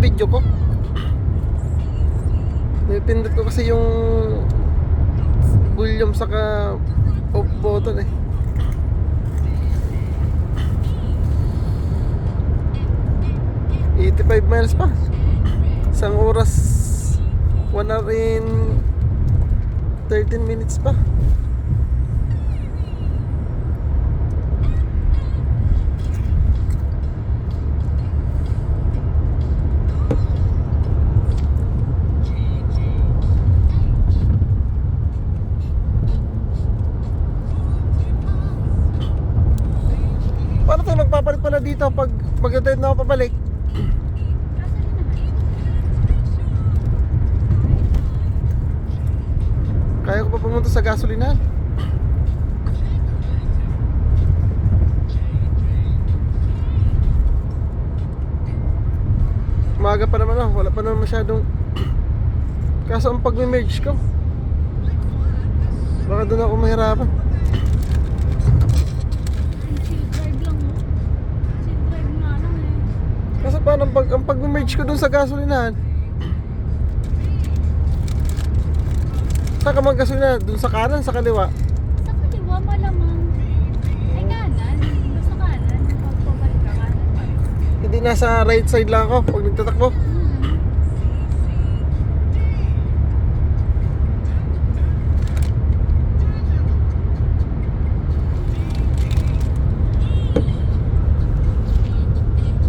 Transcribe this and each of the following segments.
video ko. Pindot ko kasi yung volume saka off button eh. $85 miles pa. Isang oras 1 hour and 13 minutes pa. Paano tayo magpapalit pala dito pag magdadrive na ako pabalik? Kaya ko pa pumunta sa gasolinahan. Maaga pa naman ako, wala pa naman masyadong. Kaso ang pag-merge ko, baka doon ako mahirapan. Chill drive lang mo. Chill drive nga lang eh. Kaso paano ang pag-merge ko doon sa gasolinahan? Saan ka mag-gasolinahan? Doon sa kanan, sa kaliwa? Sa kaliwa malamang. Ay kanan. Basta kanan. Pag pabalik ka kanan pa. Hindi nasa right side lang ako pag nagtatakbo.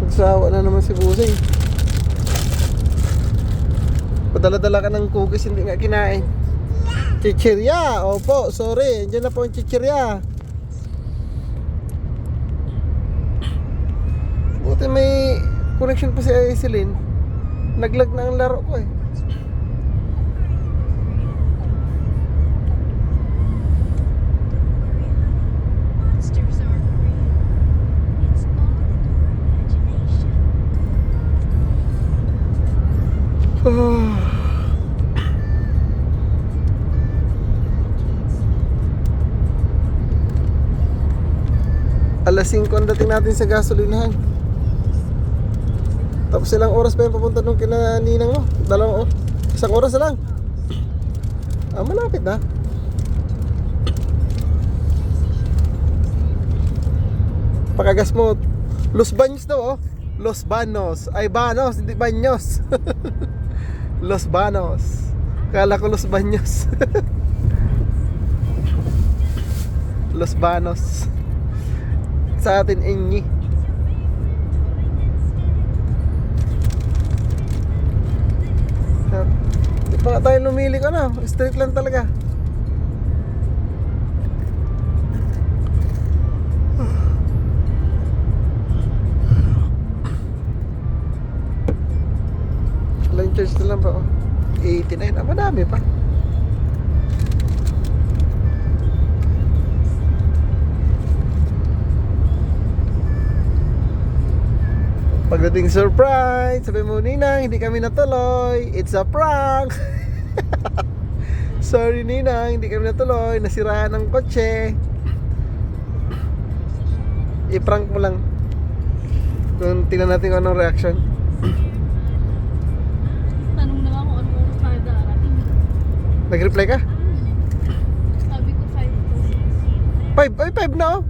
Nagsawa na naman si Busing. Padala-dala ka ng cookies, hindi nga kinain. Chichirya, opo, sorry. Andiyan na po ang chichirya. Buti may connection pa si Aiselin. Naglag na ang laro ko eh. Monsters are real. It's all imagination. Alas 5 ang dating natin sa gasolinahan. Tapos ilang oras pa yung papunta nung kina ninang mo? 2 oras? 1 oras na lang. Malapit na. Pakagas mo, Los Baños daw oh. Los Banos. Ay Banos, hindi Baños. Los Banos. Kala ko Los Baños. Los Banos. Sa atin Enyi. Di pa nga tayo lumili ka na. Straight lang talaga. Line charge na lang ba? 89. Madami pa. Pagdating surprise, sabi mo, Ninang, hindi kami natuloy. It's a prank. Sorry Ninang, hindi kami natuloy. Nasiraan ang kotse. I-prank mo lang. Kung tingnan natin kung anong reaction. Tanong na nga kung anong oras tayo darating. Nag-reply ka? Sabi ko 5 to 6. 5? Ay, 5 na oh.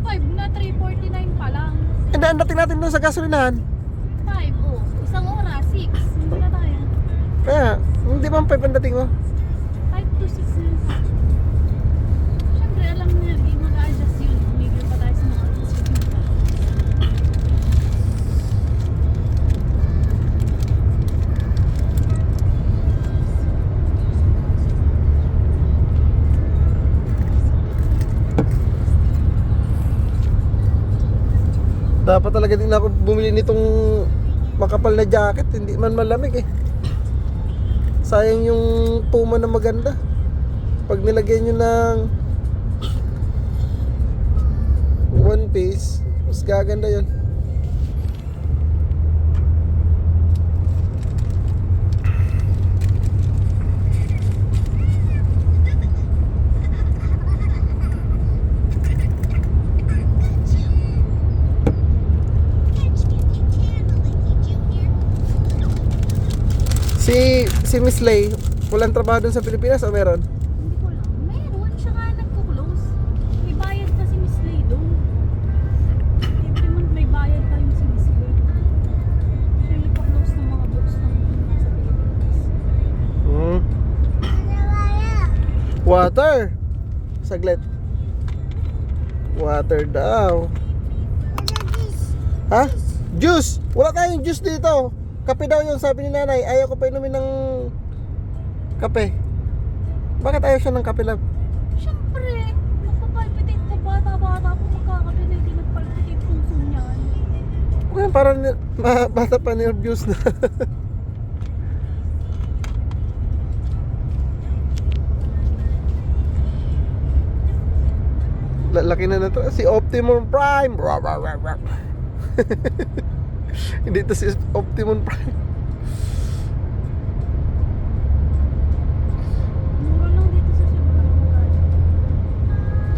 5 na, 3:49 pa lang. And then, dating natin doon sa gasolinahan. 5, oh. Isang oras, 6. Hindi na tayo. Kaya, hindi ba ang 5 ang dating mo? 5 to 6 na. Siyempre, alam niya, di mag-a-adjust yun. Umigil pa tayo sa mga oras. Dapat talaga din ako bumili nitong makapal na jacket, hindi man malamig eh. Sayang yung Puma na maganda. Pag nilagyan nyo ng one piece, mas gaganda yun. si Miss Lay, walang trabaho dun sa Pilipinas o meron? Hindi ko lang. Meron siya nga nagko-close. May bayad kasi Miss Lay doon. Every month may bayad tayo si Miss Lay. Siya yung nagko-close ng mga books ng sa Pilipinas. Hmm. Water. Saglit. Water daw. Ha? Juice. Wala tayong juice dito. Kape daw yung sabi ni nanay. Ayaw ko pa inumin ng kape. Bakit ayaw siya ng kape, love? Siyempre, magpapalpitate ko bata-bata po magkakape na hindi nagpalpitate puso niyan. Okay, parang bata pa nervous na. Laki na to. Si Optimum Prime. Hindi to si Optimum Prime. Mura lang dito sa Chevron.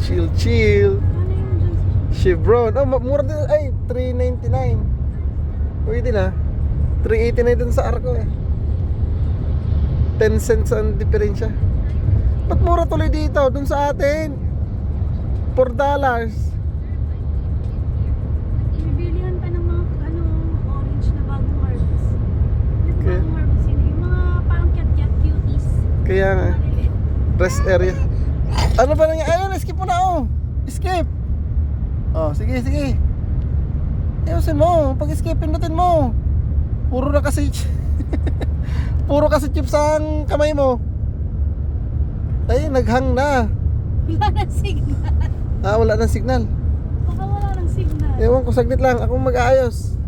Chill, chill. Ano yung dyan sa Chevron. Oh, mura din. Ay, $3.99. Pwede na. $3.89 dun sa Arco eh. 10 cents ang diferensya. Ba't mura tuloy dito? Dun sa atin. $4. Ibibilihan pa ng mga orange na bagong harvest. Yung Okay. bagong harvest yun, yung mga parang cat-cat cuties. Kaya nga. Maliliit. Rest area. Ano ba nangyari? Ayun, skip mo na oh. Skip. Oh, sige, sige. Ayusin mo. Pag skip, pindutin mo. Puro na kasi puro kasi chips ang kamay mo. Ay, naghang na. Wala ng signal. Ah, wala nang signal. Baka wala ng signal. Ewan ko, saglit lang. Ako mag-aayos.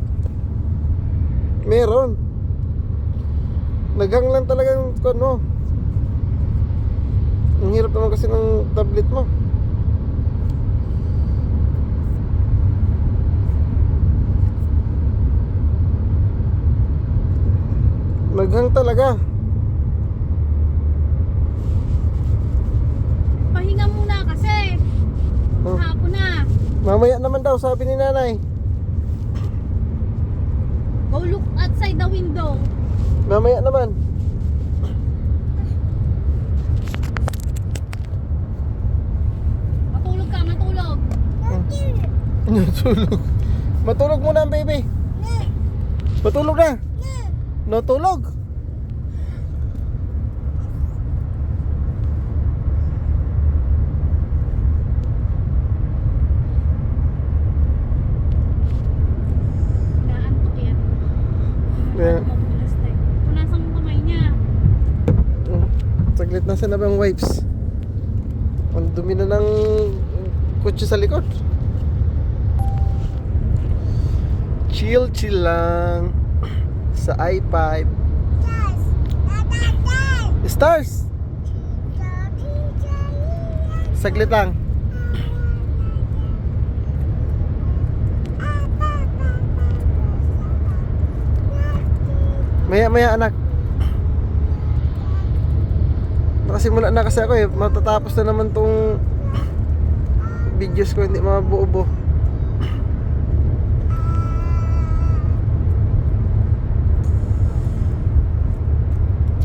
Meron. Naghang lang talagang ano. Ang hirap naman kasi ng tablet mo. Naghang talaga. Pahinga muna kasi. Oh. Hapon na. Mamaya naman daw, sabi ni nanay. Go look outside the window. Mamaya naman. Matulog ka, matulog. Natulog. Matulog muna, baby. Matulog na. Natulog. Naantok yan. Yeah. Mabulas tayo. Punasan mo kamay niya. Saglit na sana ba ang wipes? Ang dumi na ng kotse sa likod. Chill, chill lang. Sa i5. Stars! Saglit lang. Maya anak. Nakasimula na kasi ako eh. Matatapos na naman tong videos ko, hindi mabuo-buo.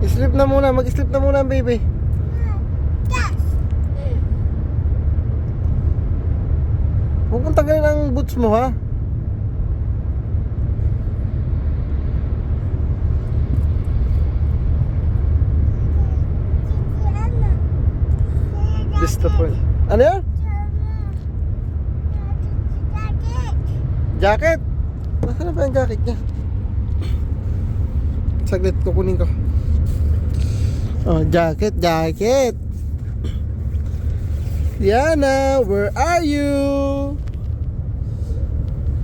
I-sleep na muna, mag-sleep na muna baby. Huwag mong tagalin ang boots mo ha. Disappoint. Ano yan? Jacket? Nasaan na ba yung jacket niya? Saglit, kukunin ko. Oh, jacket, jacket. Diana, where are you?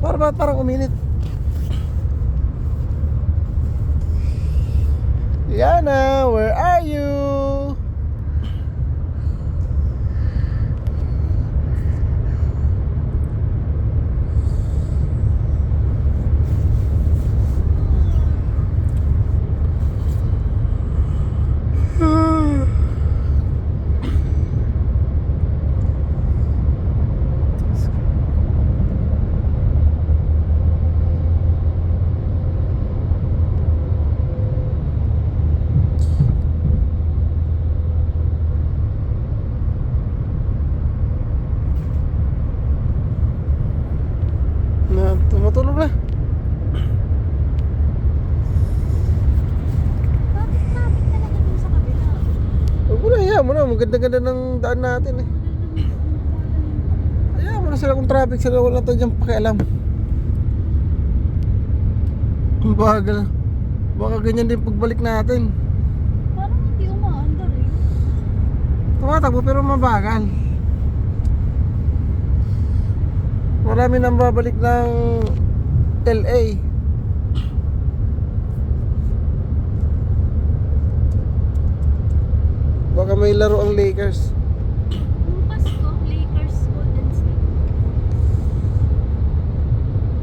Parang uminit. Diana, where are you? ganda-ganda ng daan natin eh. Ayaw mo na sila kung traffic sila, wala to dyan pakialam. Ang bagal. Baka ganyan din pagbalik natin. Parang hindi umaandar eh. Tumatakbo pero mabagal. Marami nang babalik ng LA. Baka may laro ang Lakers. Bukas ko, Lakers Golden State.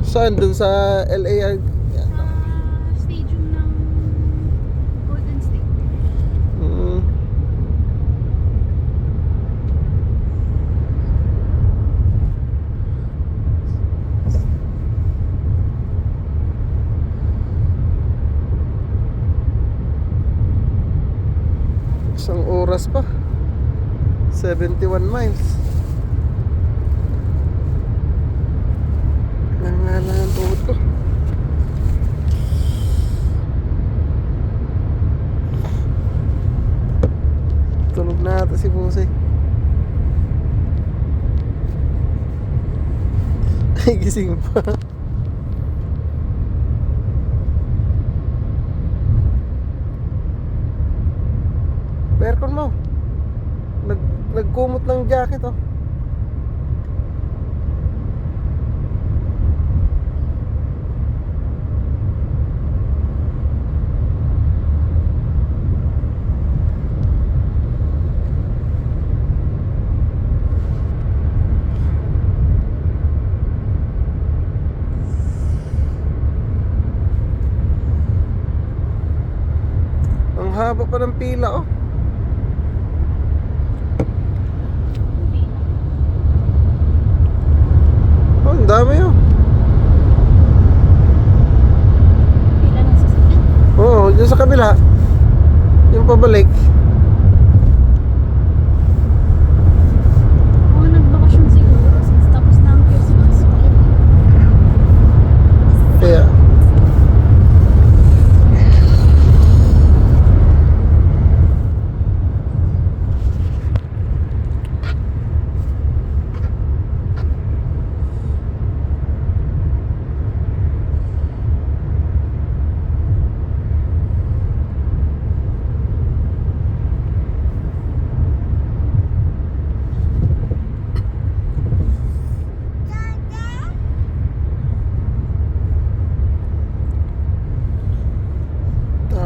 Saan? Dun sa LA? Sa stadium ng Golden State. Mm. Isang oras pa. 71 miles. Nangala ang tuhod ko. Tulog na ata si Pusay. Ay, gising pa. Aircon mo. Nagkumot ng jacket oh. Ang haba pa ng pila oh. Hindi. Oh, ang dami oh. Pila ng sasakyan. Oo, dyan sa kabila. Yung pabalik. Mga nagbakasyon siguro since tapos na ang Christmas. Kaya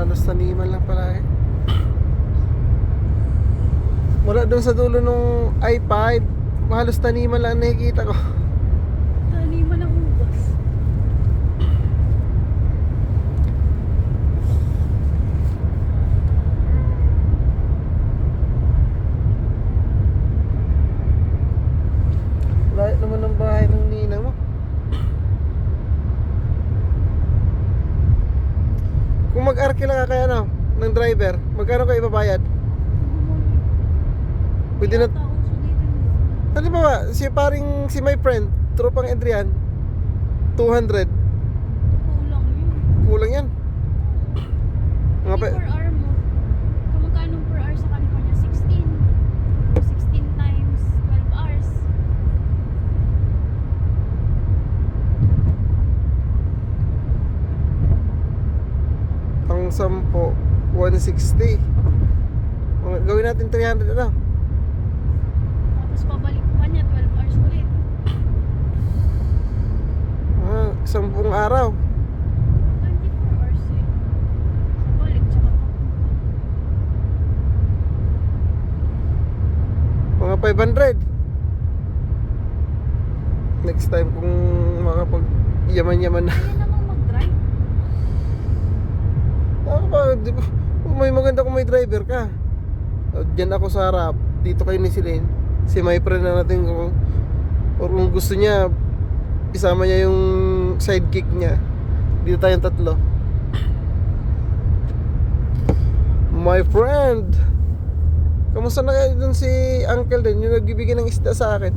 halos taniman lang pala eh. Mula doon sa dulo nung I-5, halos taniman lang nakikita ko. Taniman ng ubas. Lahat naman ng bahay ng ninang mo. Kung mag-arke lang ka kaya ano, ng driver, magkano kayo ibabayad? Pwede na. Ano ba ba? Si my friend, tropang Adrian, 200. Kulang yun. Kulang yan. Mga Hindi pa, per hour mo. Kung magkano per hour sa California? 16. 16 times 12 hours. ang 10, 160. Gawin natin 300 ano? Tapos pabalik pa niya 12 hours ulit. 10 araw. 24 hours eh. Pabalik tsaka papunta. Mga 500. Next time kung makapag yaman-yaman na. Kaya namang mag-drive. Ako ba, di ba? May maganda kung may driver ka. Diyan ako sa harap. Dito kayo ni Celine. Si my friend na natin kung, or kung gusto niya, isama niya yung sidekick niya. Dito tayong tatlo. My friend, kamusta na kayo dun si uncle din? Yung nagbibigay ng isda sa akin.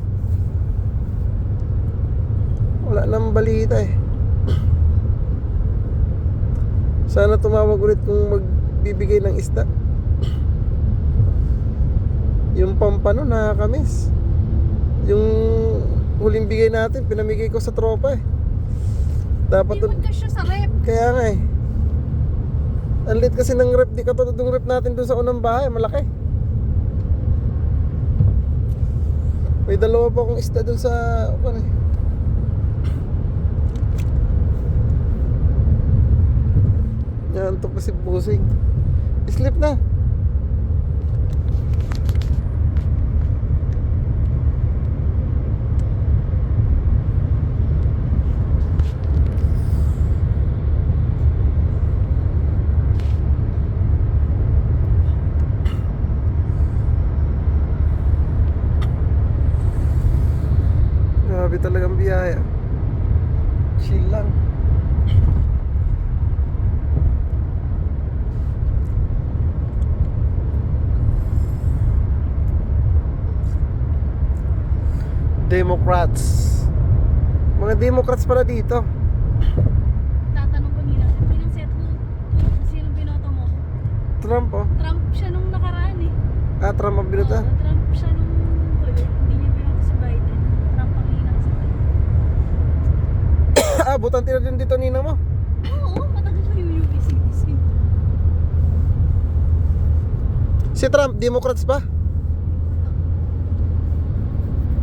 Wala nang balita eh. Sana tumawag ulit kung magbibigay ng isda. Yung pampano nakakamiss. Yung huling bigay natin, pinamigay ko sa tropa eh. Dapat Iwan ka siya sa rep. kaya nga eh. Ang lit kasi ng rep, di katulad ng rep natin dun sa unang bahay, malaki. May dalawa pa akong isda dun sa ano eh. Yan, antok na si Busing. Sleep na. Grabe talagang biyaya. Chill lang. Democrats. Mga Democrats pala dito. Tatanong ko nila, sinong set mo? Sinong binoto mo? Trump oh. Trump siya nung nakaraan eh. Trump ang binuta. Oo, Trump siya nung ulit. Hindi niya binoto si Biden. Trump ang hinang sa kanya. Butante na din dito ninang mo. Oo, matagal na yung UBCBC. Si Trump, Democrats pa?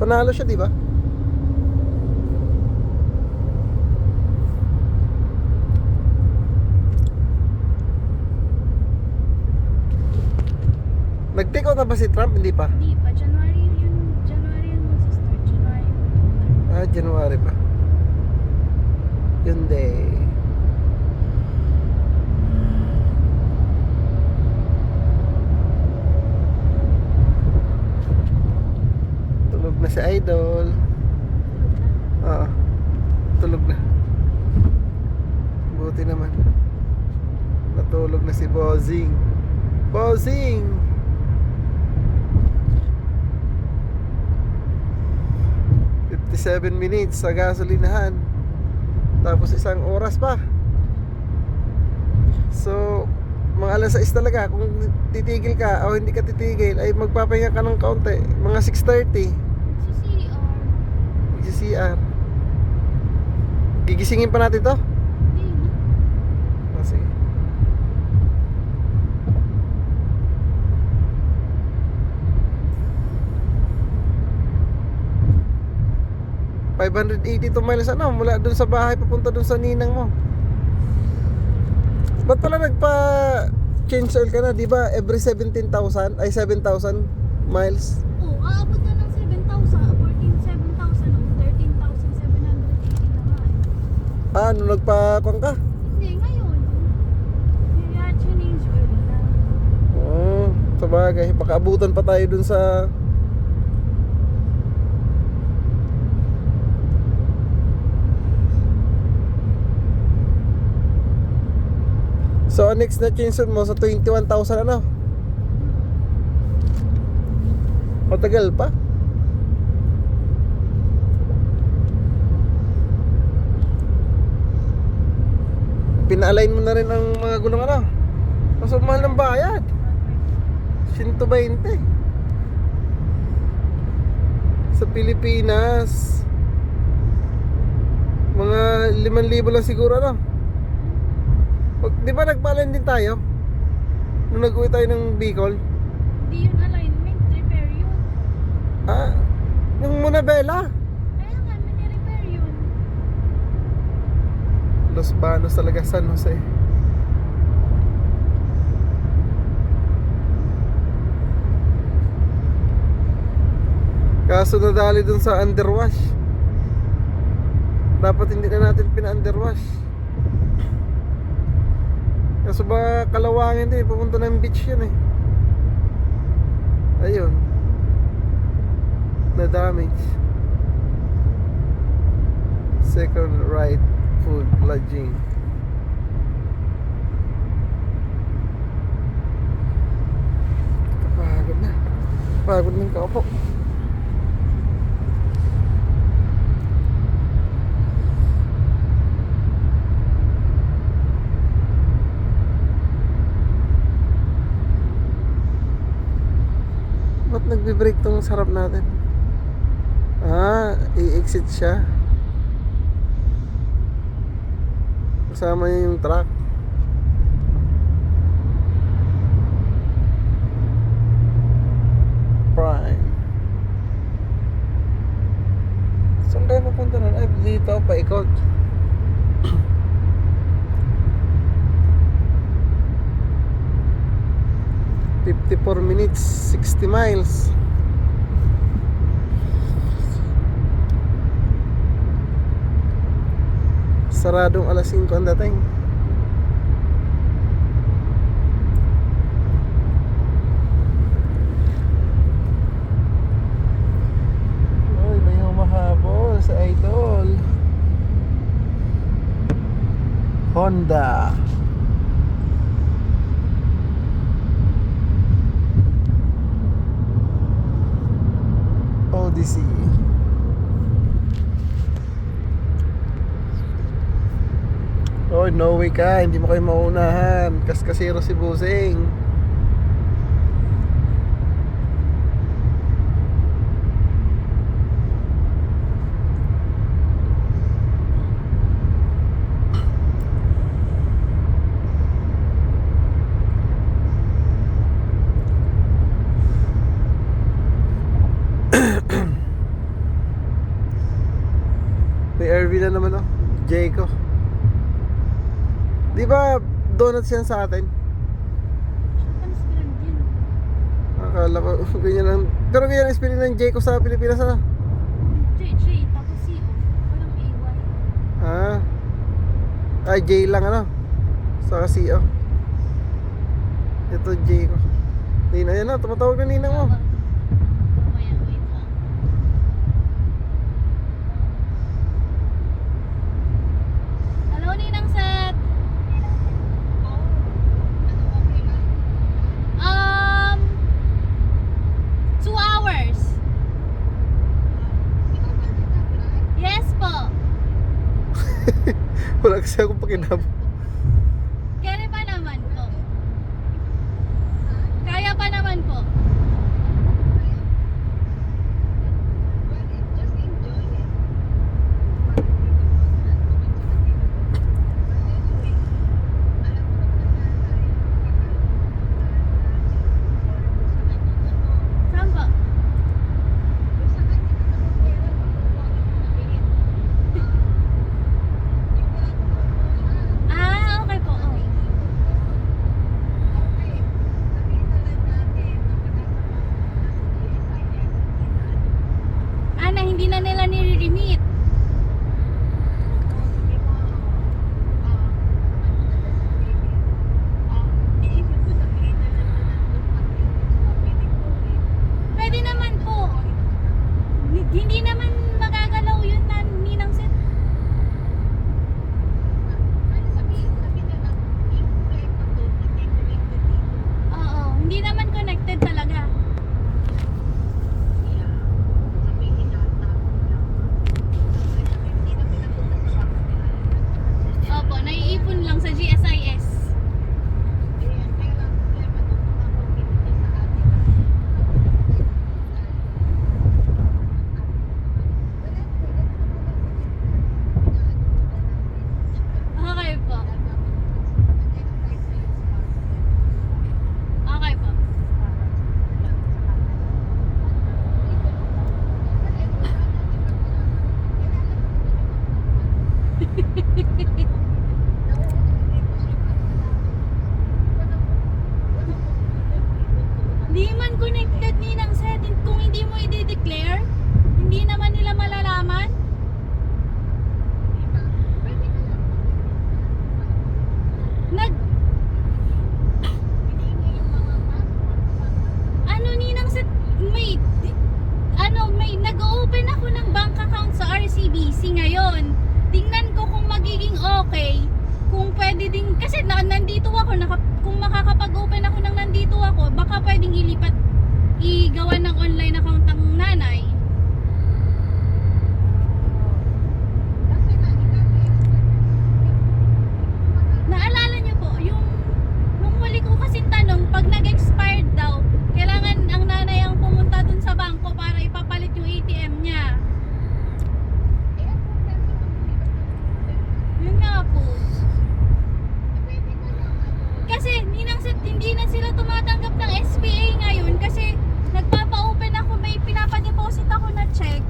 Panalo siya, di ba? Nag-take out na ba si Trump? Hindi pa. Hindi pa, January yun mag-start. January. January pa. Yun day. Tulog na si Idol. Oo. Tulog na. Buti naman. Natulog na si Bossing. Bossing! "57 minutes sa gasolinahan. Tapos 1 oras pa. So, mga alas 6 talaga. Kung titigil ka o hindi ka titigil, ay magpapahinga ka ng kaunti. Mga 6:30. Si CR. GCR. Gigisingin pa natin to? Hindi na. Sige. $582 miles mula dun sa bahay papunta dun sa ninang mo. Ba't pala nagpa change oil ka na, di ba? Every 17,000 ay 7,000 miles. Oo, aabot na ng 7,000. 14,700 o 13,780 na nga eh. Ano nagpa-pang ka? Hindi, ngayon. Kaya change oil na. Sa bagay, baka abutan pa tayo dun sa So next na change oil mo sa 21,000 ano? Matagal pa? Pina-align mo na rin ang mga gulong ano? Mas mahal ng bayad 120 sa Pilipinas. Mga 5,000 lang siguro ano? Di ba nagpa-align din tayo? Nung nag-uwi tayo ng Bicol? Hindi yun alignment, repair yun. Yung Monabella. Kaya nga, mini-repair yun. Los Banos talaga, San Jose. Kaso nadali dun sa underwash. Dapat hindi na natin pina-underwash. Kaso ba kalawangin din, pupunta ng beach yun eh. Ayun, na damage. Second right food lodging. Pagod na. Pagod ng kaupo. Ba't magbe-brake tong sarap natin. Ah, i-exit siya. Kasama niya yung truck. Prime. Saan tayo mapunta nun? Ay, dito, paikot. $54 minutes, 60 miles. Saradong alas 5 ang dating. Uy, may humahabol sa idol. Honda. Odyssey. Oh, no way ka, hindi mo kayo maunahan. Kaskasero si Busing. May RV na naman oh, Jayco. Di ba donuts yan sa atin? Panis brand yun. Akala ko ganyan lang. Pero ganyan ang spelling ng Jayco sa Pilipinas ah. J, tapos CO. Walang AY. Ah. Ay, J lang ano. Sa CO. Ito Jayco. Nina yan na, tumatawag na ninang mo. Mamaya, wait lang. Hello, Ninang Seth. 2 hours. Yes po. Wala kasi akong pakinab. Kaya pa naman po. Kaya pa naman po. Saan po? Ah, okay po. Oh. Na hindi na nila nire-remit. Pwede naman po. Hindi naman magagalaw yun na Ninang Seth. Oo, hindi naman connected talaga. Opo, naiipon lang sa GSIS. Okay po. Okay po. Hindi man connected Ninang Seth. Kung hindi mo i-declare, hindi naman nila malalaman. Nag ano Ninang Seth, may nag-open ako ng bank account sa RCBC ngayon. Tingnan ko kung magiging okay. Kung pwede din, kasi nandito ako, kung makakapag-open ako ng nandito ako, baka pwedeng igawa ng online account ng nanay. Naalala niyo po, nung huli ko kasing tanong, pag nag-expired daw, kailangan ang nanay ang pumunta dun hindi na sila tumatanggap ng SPA ngayon kasi nagpapa-open ako, may pinapa-deposit ako na check.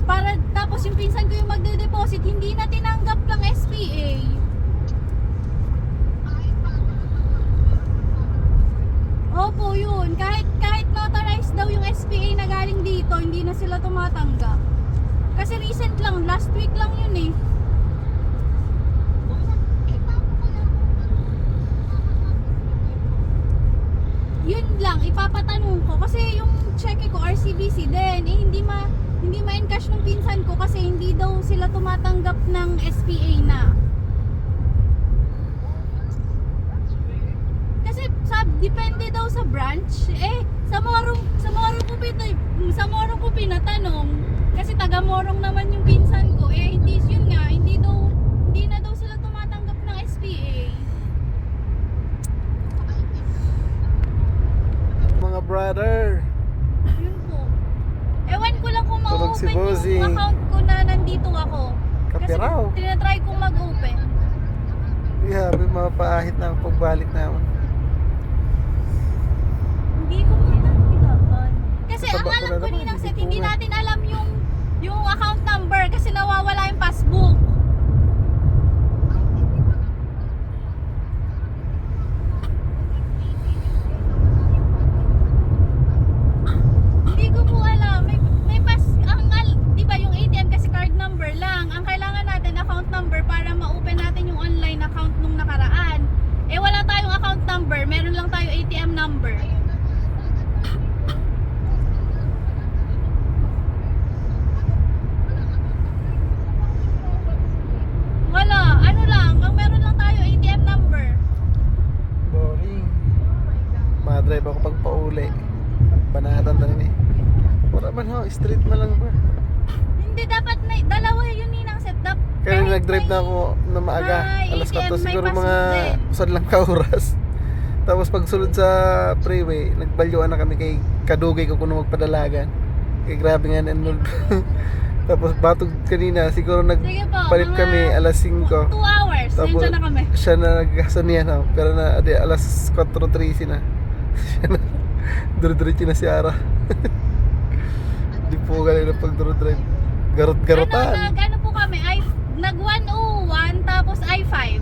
Para tapos yung pinsan ko yung magde-deposit, hindi na tinanggap ng SPA. Opo, yun. Kahit notarized daw yung SPA na galing dito, hindi na sila tumatanggap. Kasi recent lang, last week lang yun eh. Yun lang, ipapatanong ko kasi yung check ko RCBC din, eh hindi ma-encash ng pinsan ko kasi hindi daw sila tumatanggap ng SPA na. Kasi depende daw sa branch. Sa Morong ko pinatanong kasi taga Morong naman yung pinsan ko. Hindi na daw sila tumatanggap ng SPA. Mga brother. Yun po. Ewan ko lang kung Tulog si ma-open Bossy. yung account ko na nandito ako. Kape Kasi raw. tinatry kong mag-open. Grabe, mapaahit na ang pagbalik naman. Hindi ko matandaan. Kasi ang Taba ko alam na ko naman, ninang set, hindi ko hindi nga. natin alam yung account number kasi nawawala yung passbook. Hindi ko po alam. May di ba yung ATM kasi card number lang. Ang kailangan natin account number para ma-open natin yung online account nung nakaraan. Wala tayong account number, meron lang tayo ATM number. Wala, ano lang, ang meron lang tayo ATM number. Boring. Madrive ako pag pauli. Banatan na rin eh. Wala man ho, street na lang ba? Hindi dapat dalawa yun ninang setup. Kaya nag-drive na ako na maaga. May Alas 4 ATM, may siguro passbook mga din. usad lang ka oras. Tapos pag sulod sa freeway, nagbalyuan na kami kay Kadugay ko kuno magpadalagan. Kaya grabe nga na-enroll. Tapos batog kanina, siguro Sige po, nagpalit mga kami alas 5. 2 hours, Tapos nandiyan na kami. siya na naghasanihan ako. Pero na alas 4:30 na. Siya na duro-diretso na si Ara. Di po galing na pag duro-drive. Garot-garotan. Ano po kami, nag 101 tapos I-5.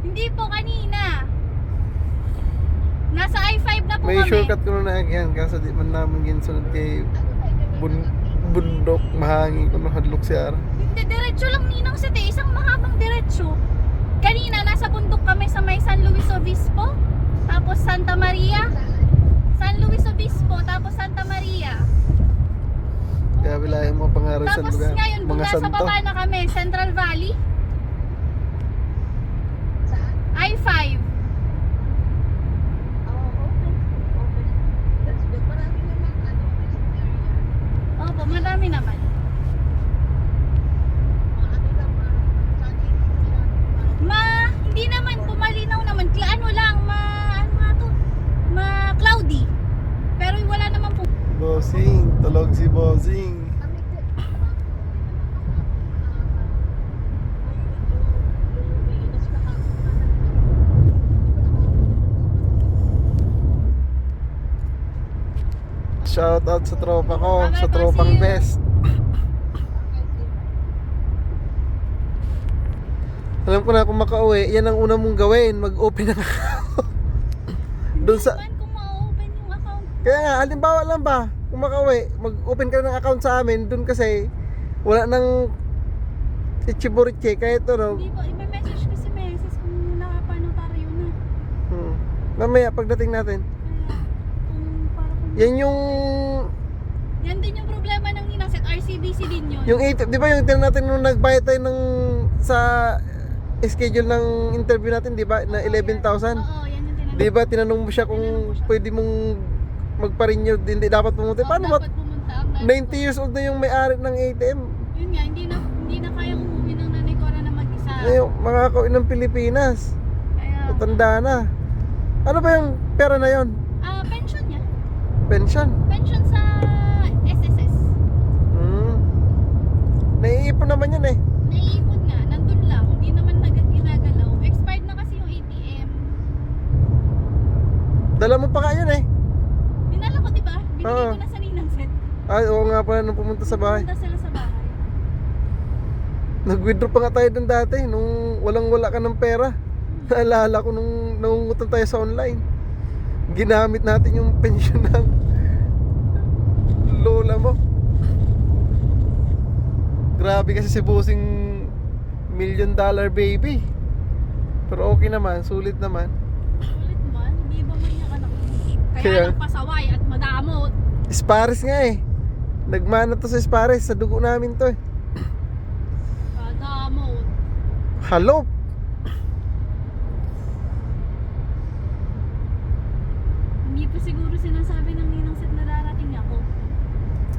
Hindi po kanina. Nasa I-5 na po May kami. shortcut ko na yan kaso di man namin ginsunod kay bundok mahangin ko no hadlok si Ara. Hindi, diretso lang ninang sa isang mahabang diretso. Kanina nasa bundok kami sa may San Luis Obispo, tapos Santa Maria. San Luis Obispo, tapos Santa Maria. Kaya wala yung mga pangarap sa Tapos lugar. ngayon, Mga nasa santo. baba na kami, Central Valley. I-5. Opo, marami naman. Hindi naman, pumalinaw naman. Ano lang, ano nga to? Cloudy. Pero wala naman po. Bossing, tulog si Bossing. Shout out sa tropa ko, Okay, sa tropang see you. best. Alam ko na kung makauwi, yan ang una mong gawin, mag-open ng account. Doon sa Hindi naman kung ma-open yung account. Kaya nga, halimbawa lang ba, kung makauwi, mag-open ka ng account sa amin, doon kasi wala nang ichiburiche, kahit ano. Hindi po, i-message kasi kung nakapanotaryo na. Mamaya, pagdating natin. Kaya, kung Yan yung yan din yung problema ng ninaset. RCBC din yun. yung 8, di ba yung tinanong natin nung nagbayad tayo ng sa schedule ng interview natin, di ba, na 11,000? Oo, yan yung tinanong. Di ba tinanong mo siya kung pwede mong magpa-renew, hindi dapat pumunta. Paano ba? dapat pumunta. Ang 90 years old na yung may-ari ng ATM. Yun nga, hindi na kaya umuwi ng nanay Cora na mag-isa. Ngayon, mga kauwi ng Pilipinas. Kaya, Matanda na. Ano ba yung pera na yon? pension niya. Pension? Pension sa SSS. Naiipon naman yun eh. Naiipon nga, nandun lang. Hindi naman ginagalaw. Dala mo pa nga yun eh. Dinala ko, di ba? Binigay Oo. ko na sa ninang set. Ay, oo nga pala nung pumunta sa bahay. Punta sila sa bahay. Nag-withdraw pa nga tayo dun dati nung walang-wala ka ng pera. Naalala ko nung nangungutan tayo sa online. Ginamit natin yung pensyon ng lola mo. Grabe kasi si Bossing $1 million baby. Pero okay naman, sulit naman. Ulit man, hindi ba man yung anak mo? Kaya Kaya? nagpasaway at madamot. Spares nga eh. Nagmana to sa Spares, sa dugo namin to eh. Madamot. Halop. Hindi pa siguro sinasabi ng ninang set na darating ako.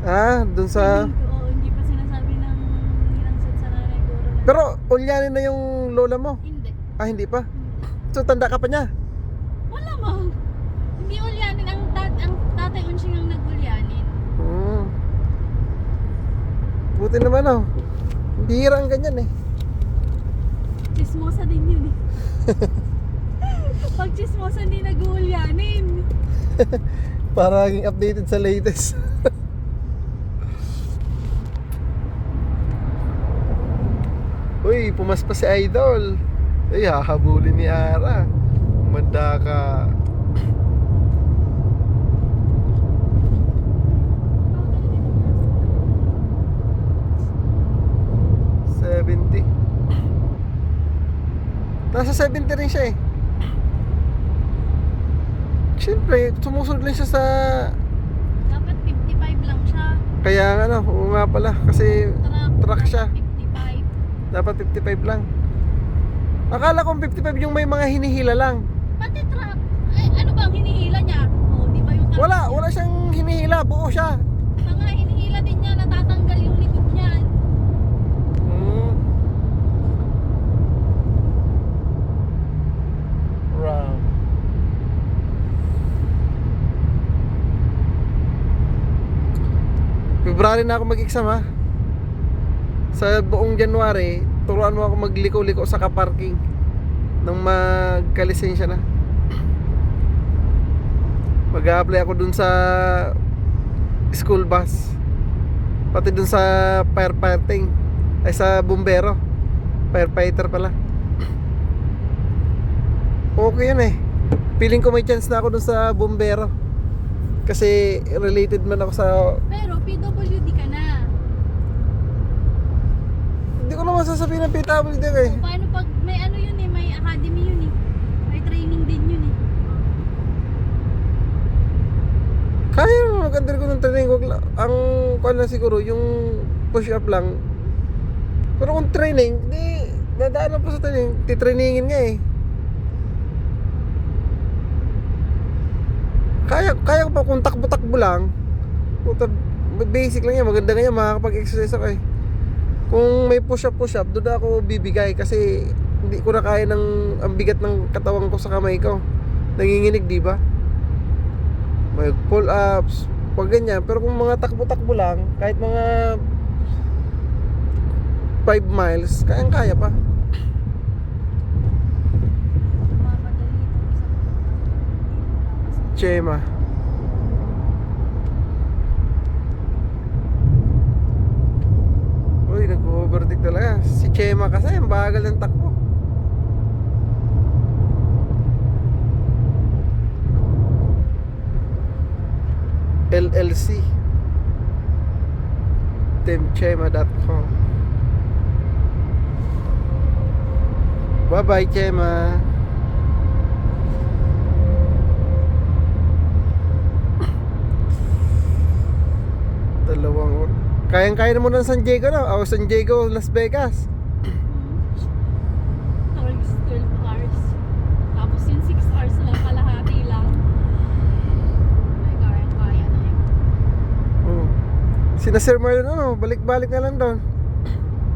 Ah, dun sa... Oo, hindi pa sinasabi ng ninang set sa nanay ko. Pero ulyanin na yung lola mo. Hindi. Ah, hindi pa? Hindi. So tanda ka pa niya? Wala mo. Hindi ulyanin. Ang tatay Unching ang nag-ulyanin. Hmm. Buti naman oh. Bihira ang ganyan eh. Chismosa din yun eh. Pag chismosa hindi nag-ulyanin. Para maging updated sa latest. Uy, pumas pa si Idol. Ay, hahabulin ni Ara. Manda ka. Nasa 70 rin siya eh. Siyempre, sumusunod lang siya sa... Dapat 55 lang siya. Kaya nga no, oo nga pala. Kasi truck siya. 55. Dapat 55 lang. Akala kong 55 yung may mga hinihila lang. Pati truck. Eh, ano bang hinihila niya? Oh, di ba yung truck Wala, niya? wala siyang hinihila. Buo siya. Mga hinihila din niya, natatanggal yung likod niya. Hmm. Ram. February na ako mag-exam ha. Sa buong January, turuan mo ako magliko-liko sa kaparking nang magkalisensya na. Mag-a-apply ako dun sa school bus, pati dun sa firefighting, ay sa bumbero, firefighter pala. Okay yun eh. Feeling ko may chance na ako dun sa bumbero kasi related man ako sa... Pero PWD ka na. Hindi ko naman sasabihin ng PWD eh. O, paano pag may ano yun eh, may academy yun eh. May training din yun eh. Kaya naman mag-under ko ng training. Wag lang, ang kuwan lang siguro yung push up lang. Pero kung training, di dadaan pa sa training. Titrainingin nga eh. Kaya ko pa kung takbo-takbo lang. Puta, basic lang yan. Maganda nga yan, makakapag-exercise ako eh. Kung may push up, doon ako bibigay kasi hindi ko na kaya ng ang bigat ng katawan ko sa kamay ko. Nanginginig, di ba? May pull ups, pag ganyan. Pero kung mga takbo-takbo lang, kahit mga 5 miles, kayang-kaya pa. Mamadali ito sa Chema. Uy, nag-overtake talaga. Si Chema kasi, ang bagal ng takbo. LLC teamchema.com. Bye bye Chema. Dalawang oras. Kayang-kaya na mo ng San Diego no? O San Diego, Las Vegas. 12 hours. Tapos yung 6 hours lang, kalahati lang. May kaya na yun. Sina Sir Marlon ano, balik-balik na lang doon.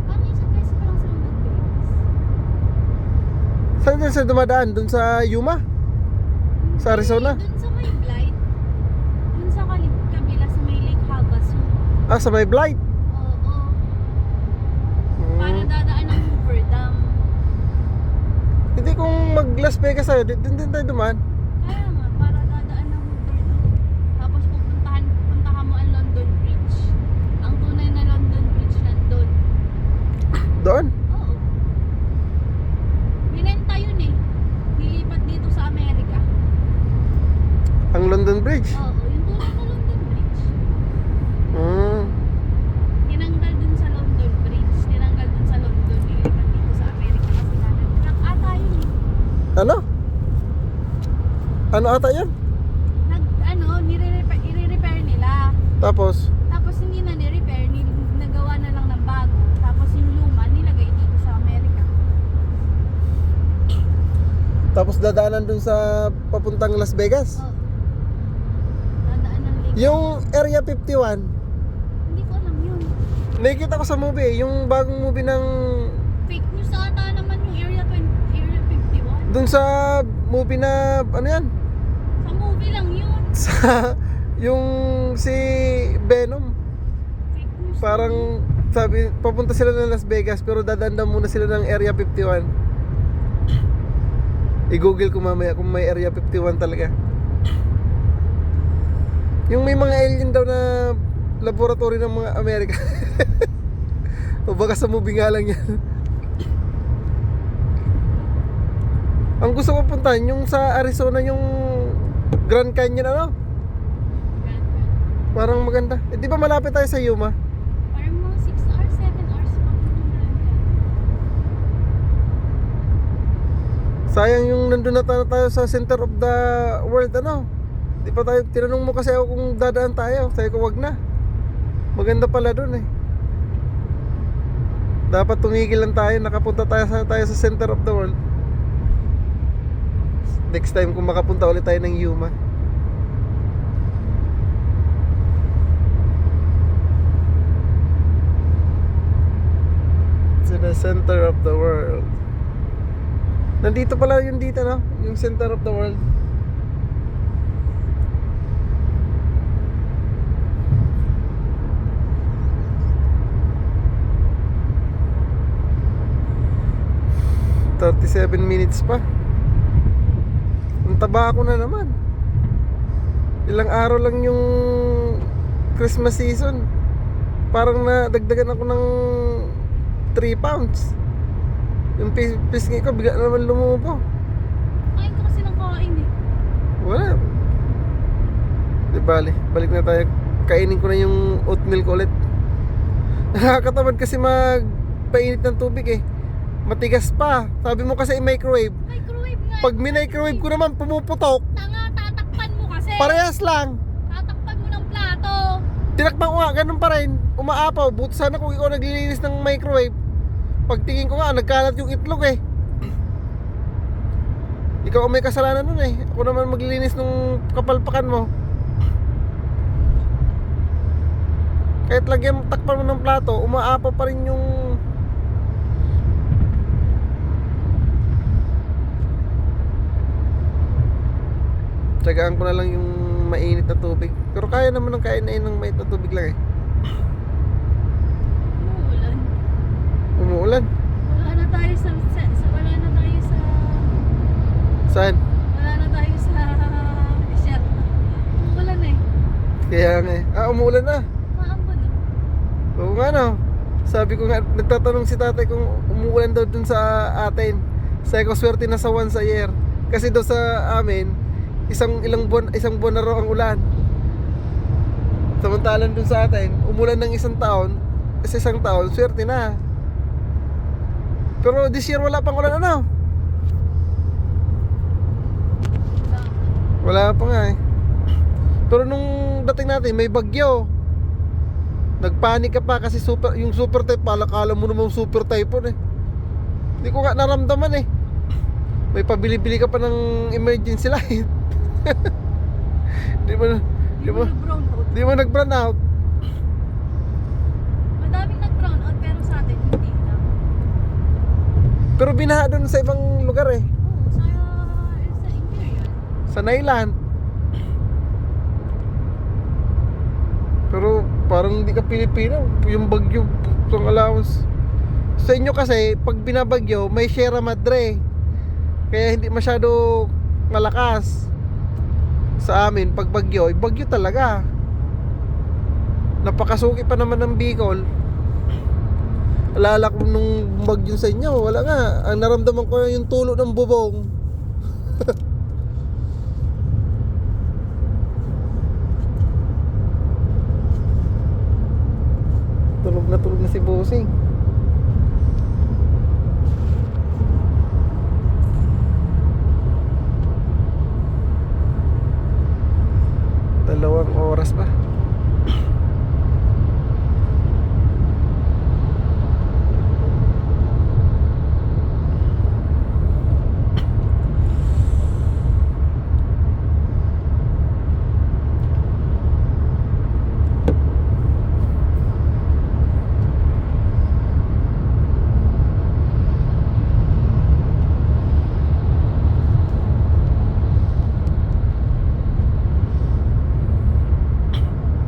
Ano yung isang beses pa lang sila nag-Vegas? Saan sila dumadaan? Doon sa Yuma? Sa Arizona? Dun sa may Blight. Dun sa kabila sa may Lake Havasu. Ah, sa may Blight. Oo. Para dadaan ng Hoover Dam. Hindi kung mag Las Vegas tayo, din tayo dumaan. Kaya nga, para dadaan Doon? Oo. Binenta yun eh. Nilipat dito sa Amerika. Ang London Bridge? Oo, yung tulong na London Bridge. Hmm. Tinanggal dun sa London Bridge. Tinanggal dun sa London. Nilipat dito sa Amerika kasi nga nag-crack ata yun eh. Ano? Ano ata yan? I-repair nila. Tapos? Tapos hindi na ni-repair, nagawa na lang ng bago. Tapos yung luma nilagay dito sa Amerika. Tapos dadaanan dun sa papuntang Las Vegas? Oo. Dadaan ng link. Yung Area 51, Hindi ko alam yun. nakikita ko sa movie, yung bagong movie ng Fake news ata naman yung Area 51. dun sa movie na ano yan? Sa movie lang yun. Sa yung si Venom, Fake news. parang sabi papunta sila ng Las Vegas pero dadaan daw muna sila ng Area 51. I-google ko mamaya kung may Area 51 talaga. Yung may mga alien daw na laboratory ng mga Amerika. O baka sa movie nga lang yan. Ang gusto ko puntahan yung sa Arizona, yung Grand Canyon, ano? Parang maganda. Eh, di ba malapit tayo sa Yuma? Parang mga 6 hours, 7 hours pa Sayang yung nandun na tayo sa center of the world, ano? Di pa tayo, tinanong mo kasi ako kung dadaan tayo. Sabi ko wag na. Maganda pala dun eh. Dapat tumigil lang tayo, nakapunta tayo sa center of the world. Next time kung makapunta ulit tayo ng Yuma. To the center of the world. Nandito pala yung dito, no? Yung center of the world. "37 minutes pa. Ang taba ko na naman. Ilang araw lang yung Christmas season. Parang nadagdagan ako ng 3 pounds. Yung pisngi ko bigla na naman lumubo. Kain ko kasi ng kain eh. Wala. Di bali, balik na tayo. Kainin ko na yung oatmeal ko ulit. Nakakatamad kasi magpainit ng tubig eh. Matigas pa. Sabi mo kasi i-microwave. Microwave nga. Pag minicrowave ko naman pumuputok. Tanga, tatakpan mo kasi. Parehas lang. Tatakpan mo ng plato. Tinakpan ko nga, ganun pa rin. Umaapaw. Buti sana kung ikaw naglilinis ng microwave. Pagtingin ko nga, nagkalat yung itlog eh. Ikaw ang may kasalanan nun eh. Ako naman maglilinis ng kapalpakan mo. Kahit lagyan, takpan mo ng plato, umaapaw pa rin yung... Tsagaan ko na lang yung mainit na tubig. Pero kaya naman ng kain ng mainit na tubig lang eh. Umuulan. Umuulan. Wala na tayo sa wala na tayo sa Saan? wala na tayo sa desert. Umuulan eh. Kaya nga eh. Umuulan na. Maambon eh. Oo nga no. Sabi ko nga, nagtatanong si tatay kung umuulan daw dun sa atin. Sabi ko, swerte na sa once a year. Kasi daw sa amin, isang buwan na raw ang ulan. Samantalan dun sa atin, umulan ng isang taon, sa isang taon, swerte na. Pero this year wala pang ulan, ano? Wala pa nga eh. Pero nung dating natin, may bagyo. Nagpanik ka pa kasi yung super typhoon, akala mo naman super typhoon eh. Hindi ko nga naramdaman eh. May pabili-bili ka pa ng emergency light. Di mo nag-brown out. Madaming nag-brown out pero sa atin hindi na. Pero binaha doon sa ibang lugar eh. Oo, sa interior. Sa Nailand. Pero parang hindi ka Pilipino. Yung bagyo, pang allowance. Sa inyo kasi, pag binabagyo, may Sierra Madre. Kaya hindi masyado malakas. Sa amin, pag bagyo, bagyo talaga. Napakasuki pa naman ng Bicol. Alala ko nung bagyo sa inyo, wala nga. Ang naramdaman ko yung tulo ng bubong. Tulog na si Bossing. Dalawang oras pa.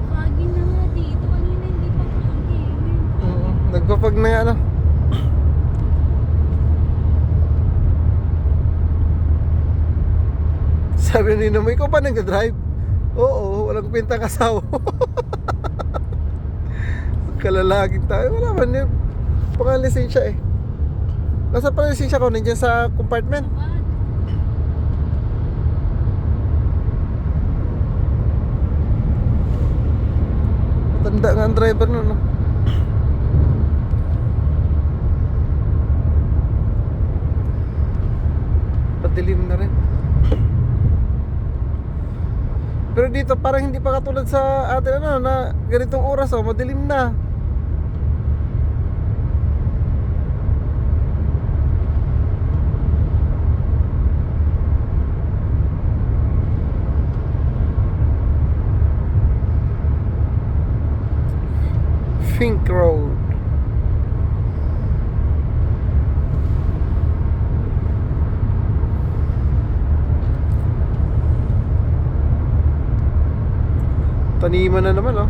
Foggy na nga dito. Kanina hindi pa foggy. Nagpapag na nga ano. Sabi ni Nino, ikaw pa nag-drive? Oo, walang kwentang asawa. Kalalagin tayo. Wala man yun. Pangalisensya eh. Nasa pa lisensya ko? Nandiyan sa compartment. Matanda nga ang driver nun, no? Padilim na rin. Pero dito parang hindi pa katulad sa atin ano, na ganitong oras oh, madilim na. Fink Road. Taniman na naman oh.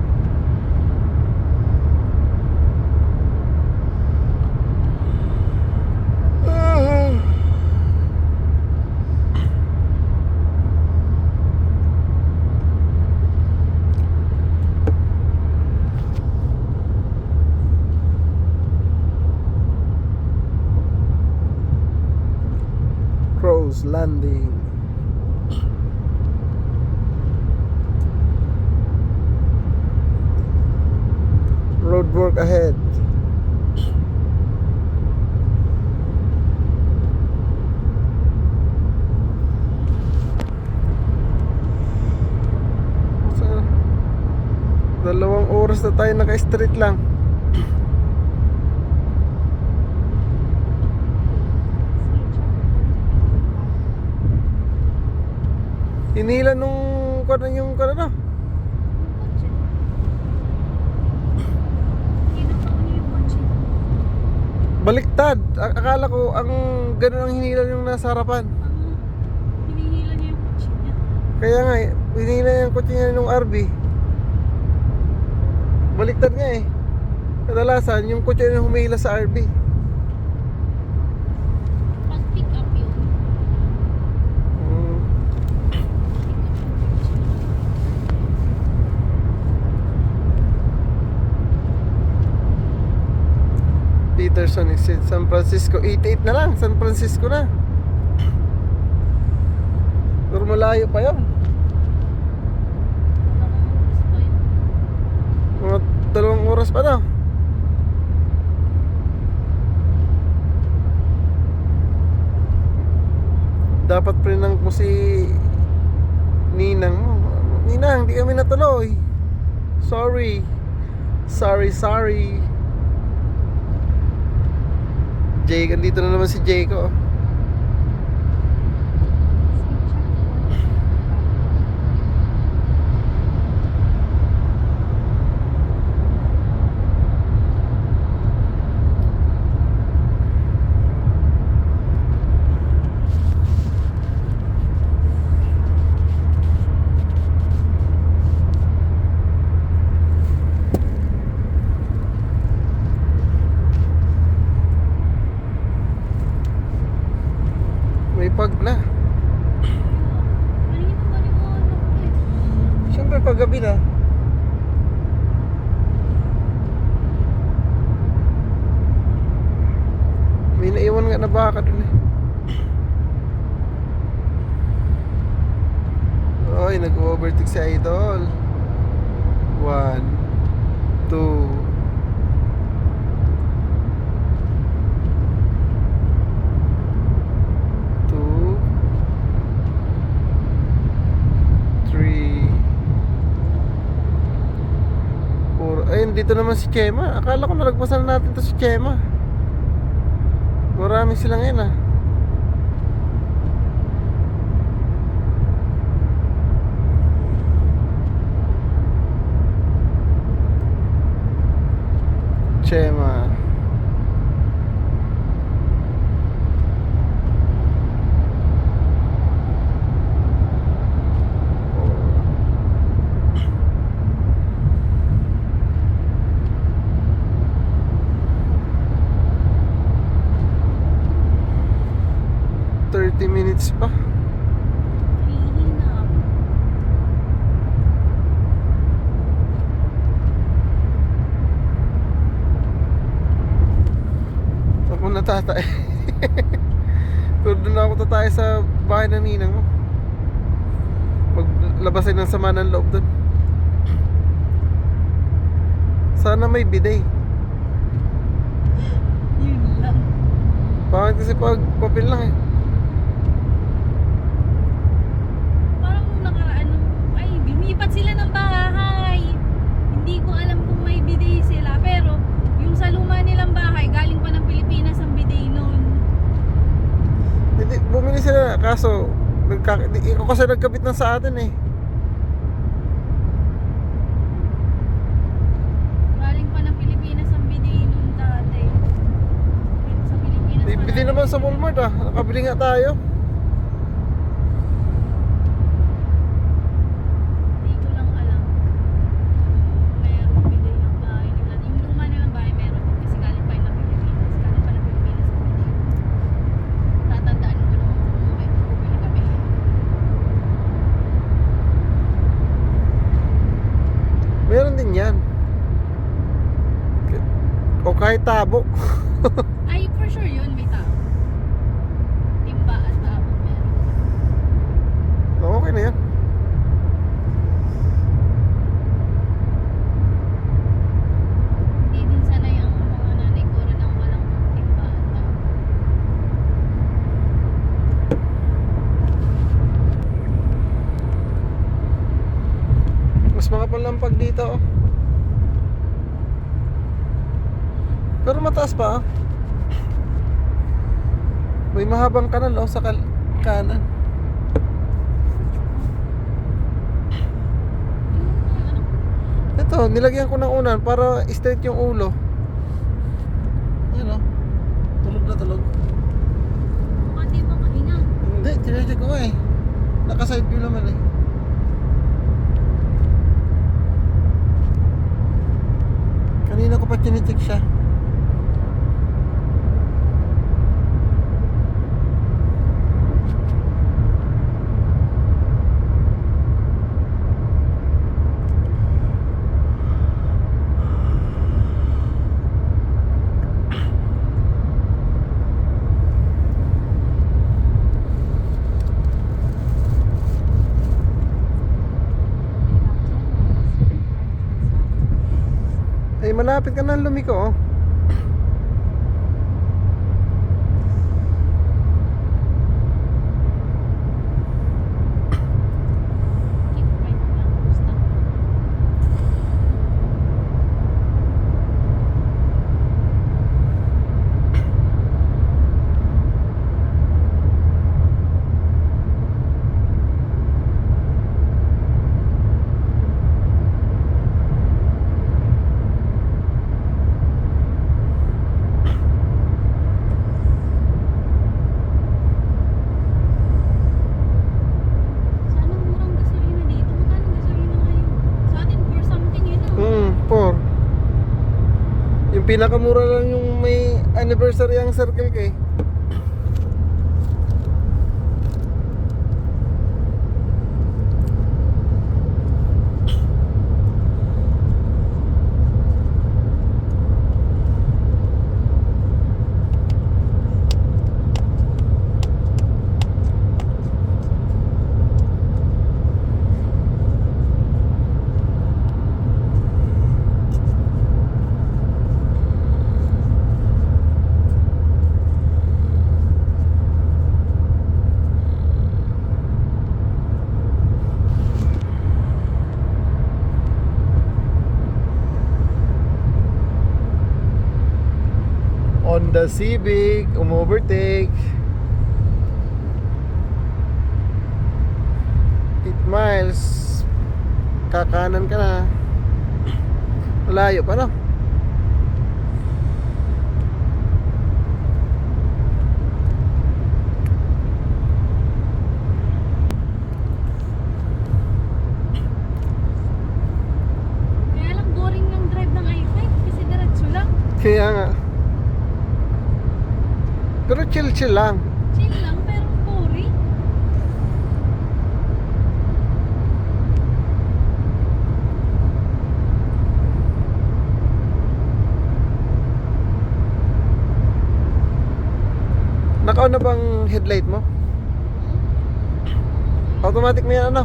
Crow's Landing. Road work ahead. Dalawang oras na tayo naka-street lang. Hinila nung yung na. Baliktad. Akala ko ang ganun ang hinila yung nasa harapan. Hinihila niya yung kotse niya. Kaya nga, hinila yung kotse niya nung RV. Baliktad nga eh. Kadalasan, yung kotse niya humihila sa RV. Pag pick up yun. Peterson exit San Francisco. 88 na lang, San Francisco na. Pero malayo pa yun. Mga 2 oras pa na. Dapat prinang ko si Ninang mo. Ninang, di kami natuloy. Sorry. Sorry. Jake, andito na naman si Jake oh. May pag na. Kanina pa liwanag eh. Siyempre pag gabi na. nga na baka dun eh. Oy, nag-overtake si Idol. 1, 2. Ayun, dito naman si Chema. Akala ko nalagpasan natin to si Chema. Marami sila ngayon ah. Chema. Minutes pa. Hihina. Ako na tatay. Kung doon ako tatay sa bahay ng ninang mo, maglabas ay ng sama ng loob doon. Sana may bidet. Yun lang. Bakit kasi pag papel lang eh. Lumipat sila ng bahay. Hindi ko alam kung may bidet sila. Pero yung sa luma nilang bahay, galing pa ng Pilipinas ang bidet nun. Hindi, bumili sila. Kaso, ikaw kasi nagkabit na sa atin eh. Galing pa ng Pilipinas ang bidet nun dati. Pero sa Pilipinas Bili naman sa Walmart ah. Nakabili nga tayo. Meron din yan. O kahit tabo. Ay, for sure yun, may tao. Timba at tao meron. Okay na yan. Hindi din sanay ang mga nanay ko rin ang walang timba at tao. Mas makapalampag dito oh. Pero mataas pa ah. May mahabang kanal oh sa kanan. Ito, nilagyan ko ng unan para straight yung ulo. Ayan oh. Tulog na tulog. Baka di ba kahinga? Hindi, tinecheck ko nga eh. Naka-side view naman eh. Kanina ko pa tinecheck siya. Eh, malapit ka na lumiko oh. Keep right lang. Basta. Sana murang gasolina dito. Magkano gasolina ngayon? Sa atin, 4 something yun ah. 4. Yung pinakamura lang yung may anniversary ang Circle K. Honda Civic, umovertake. 8 miles. Kakanan ka na. Malayo pa, no? Kaya lang boring yung drive ng i5 kasi diretso lang. Kaya nga. Pero chill lang. Chill lang pero boring. Naka-on na bang headlight mo? Automatic mo yan, ano?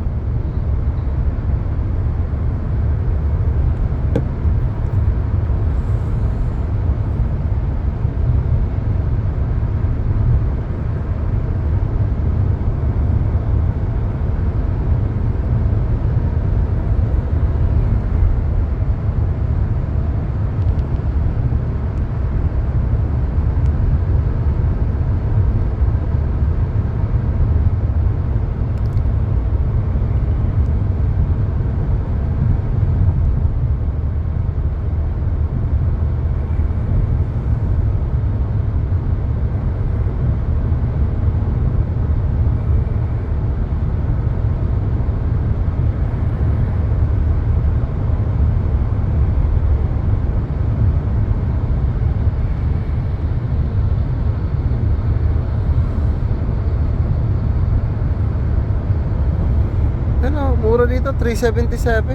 Ano, mura dito, 377.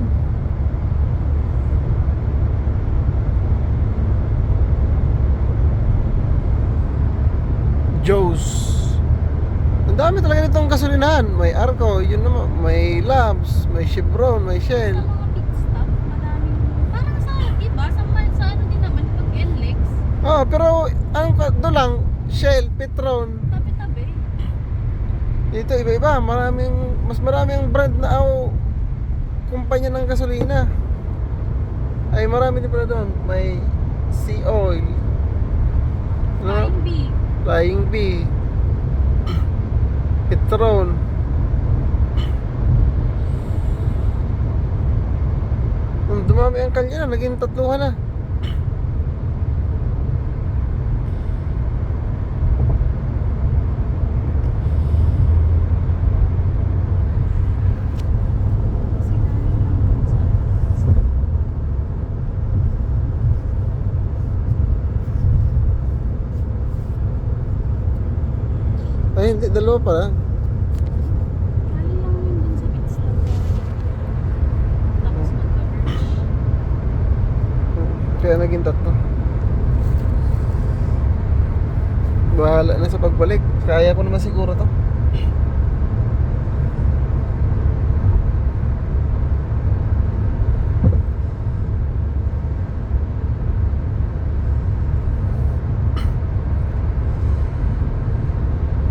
Joe's. Ang dami talaga nitong gasolinahan. May Arco, yun naman, may Labs, may Chevron, may Shell. Sa mga pit stop, madaming parang sa iba, sa ano din naman pag NLEX, Oh, pero ang doon lang, Shell, Petron. tabi-tabi. Dito iba-iba, mas maraming brand na kumpanya ng gasolina. Ay, marami din pala doon. May Sea Oil. Ano? Flying B. Flying B. Petron. Dumami ang kalye na, naging 3 na. Kasi namin sa Ay, hindi, 2 pala. Kali lang yun dun sa pit stop. Tapos mag-merge. Kaya naging 3. Bahala na sa pagbalik. Kaya ko naman siguro to.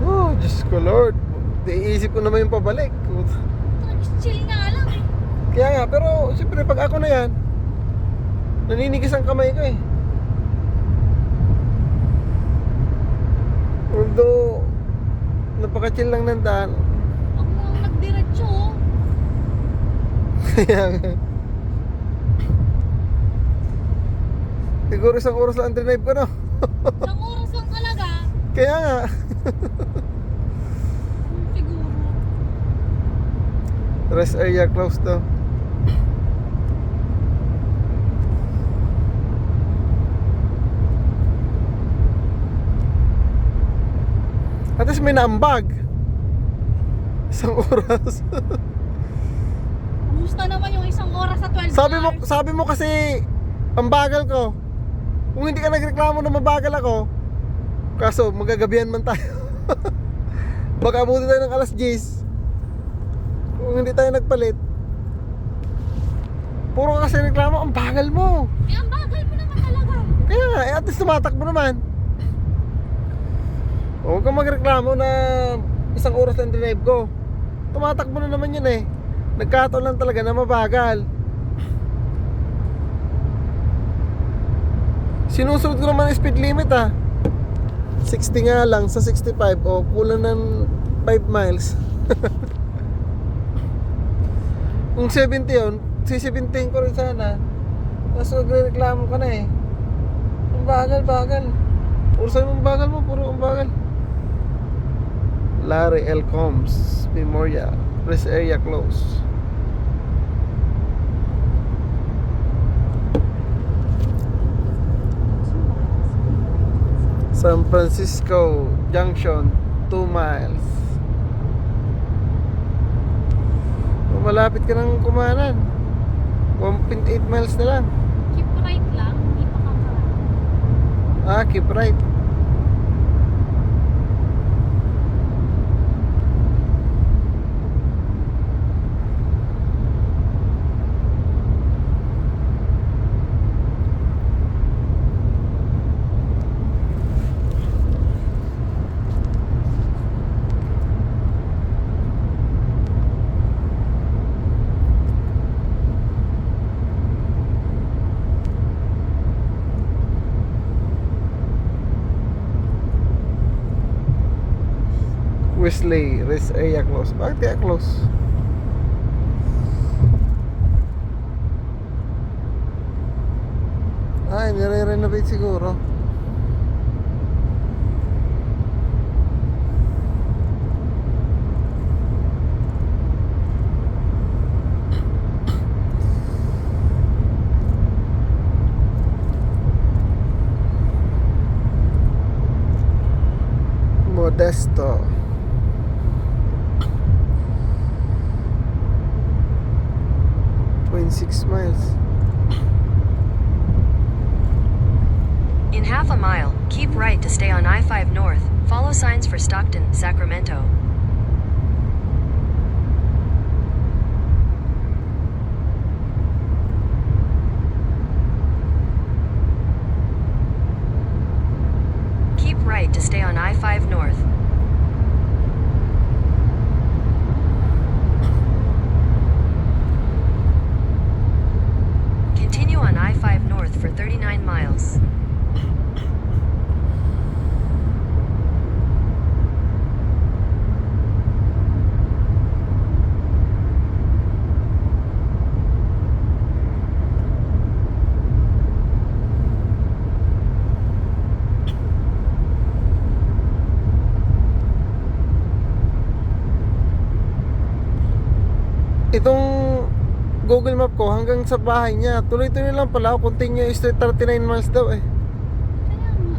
Oh, Diyos ko Lord. Iisip ko naman yung pabalik. Chill nga lang eh. Kaya nga, pero siyempre pag ako na yan, naninigas ang kamay ko eh. Although, napaka-chill lang ng daan. Ako ang nagdiretso oh. Kaya nga. Siguro 1 oras lang ang drive ko, no? Isang oras lang talaga. Kaya nga. Siguro. Rest area closed to. At least may naambag. 1 oras. Kumusta naman yung 1 oras sa 12 hours? Sabi mo kasi ang bagal ko. Kung hindi ka nagreklamo na mabagal ako, kaso magagabihan man tayo. Baka abutin tayo ng alas 10. Kung hindi tayo nagpalit. Puro ka kasi reklamo, ang bagal mo. Eh, ang bagal mo naman talaga. Kaya nga, at least tumatakbo naman. Huwag kang magreklamo na 1 oras lang drive ko. Tumatakbo na naman yun eh. Nagkataon lang talaga na mabagal. Sinusunod ko naman ang speed limit ah. 60 nga lang sa 65, o kulang ng 5 miles. Kung 70 yun, si-70 ko rin sana. Kaso nagre-reklamo ka na eh. Ang bagal. Puro sa'yo ang bagal mo, puro ang bagal. Larry L. Combs Memorial, rest area close. San Francisco Junction, 2 miles. Malapit ka ng kumanan. 1.8 miles na lang. Keep right lang, hindi pa kakarating. Keep right. Wesley, rest area close. Bakit kaya close? Nire-renovate siguro. Modesto. .6 miles. In half a mile, keep right to stay on I-5 North. Follow signs for Stockton, Sacramento. Keep right to stay on I-5 North. Continue on I-5 North for 39 miles. Itong Google Map ko hanggang sa bahay niya, tuloy-tuloy lang pala, continuous 39 miles daw eh. Kaya nga.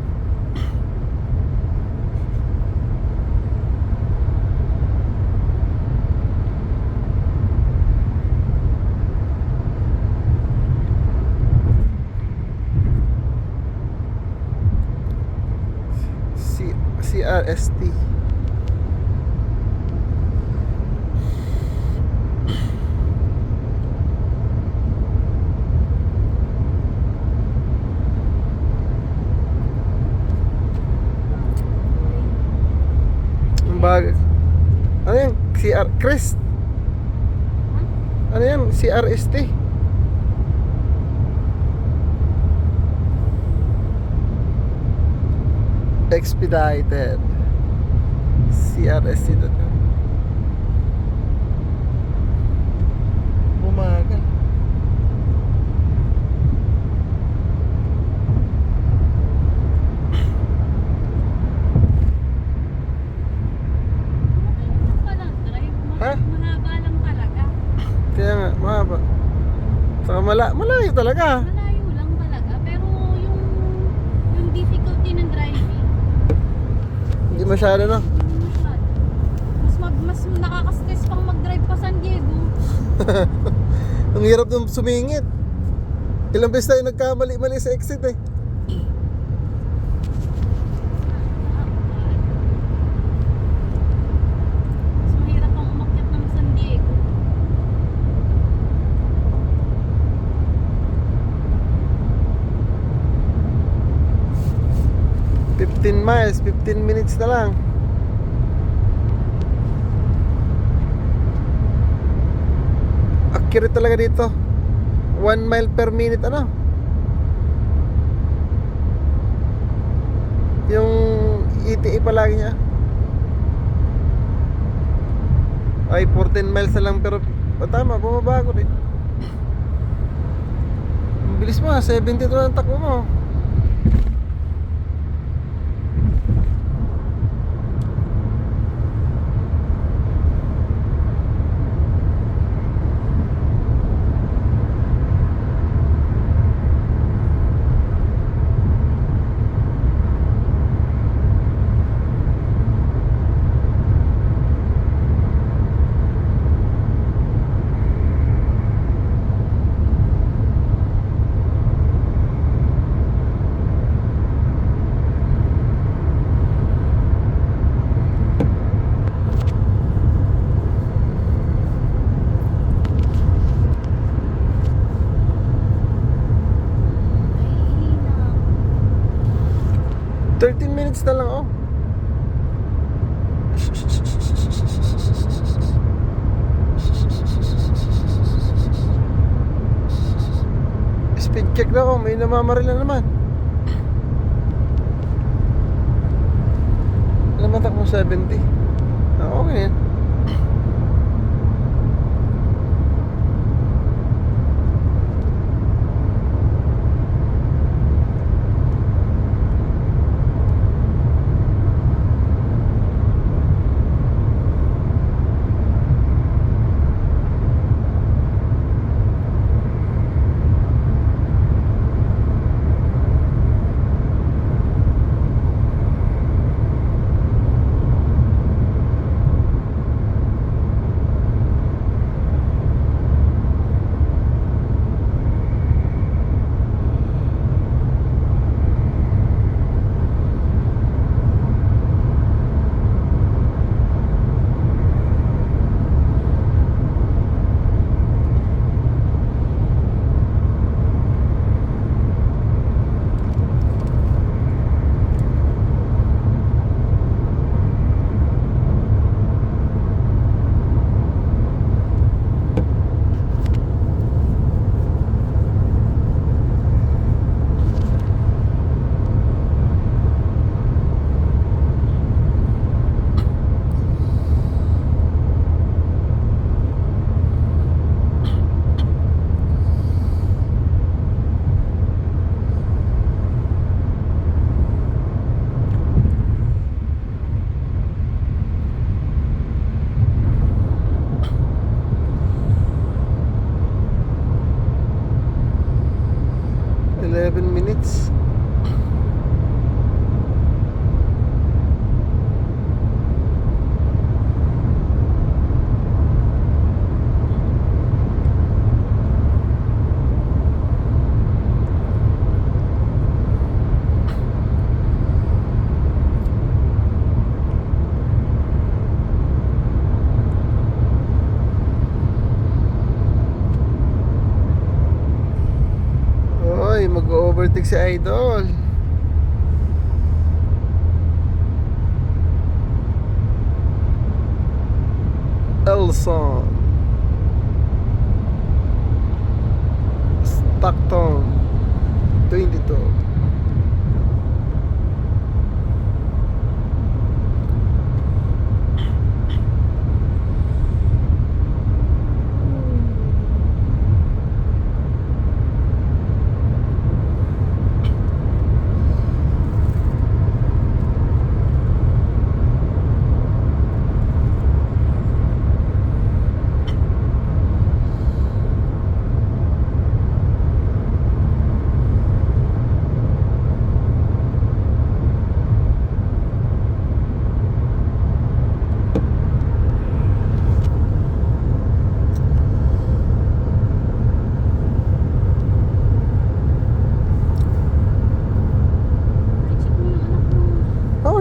CRST. Ano yan? Chris? Ano yan? CRST? Expedited. CRST.com. Bumagal. Ha? Mahaba lang talaga. Kaya nga, mahaba. Saka malayo talaga. Malayo lang talaga. Pero yung difficulty ng driving, Hindi masyado na. hindi masyado. Mas nakaka-stress pang mag-drive pa San Diego. Ang hirap nung sumingit. Ilang beses tayo nagkamali-mali sa exit eh. Mas mahirap pang umakyat ng San Diego. Miles, 15 minutes na lang. Accurate talaga dito. 1 mile per minute Yung ETA palagi niya. Ay, 14 miles na lang pero tama, bumaba ako rin. Ang bilis mo, 72 ang takbo mo. Ay, 13 minutes na lang, oh. Speed check na, oh. May namamaril na naman. Alam mo, takbo 70. Ah, okay yan. Minutes. Oy, mag-overtake si Idol. Elson Stockton 22.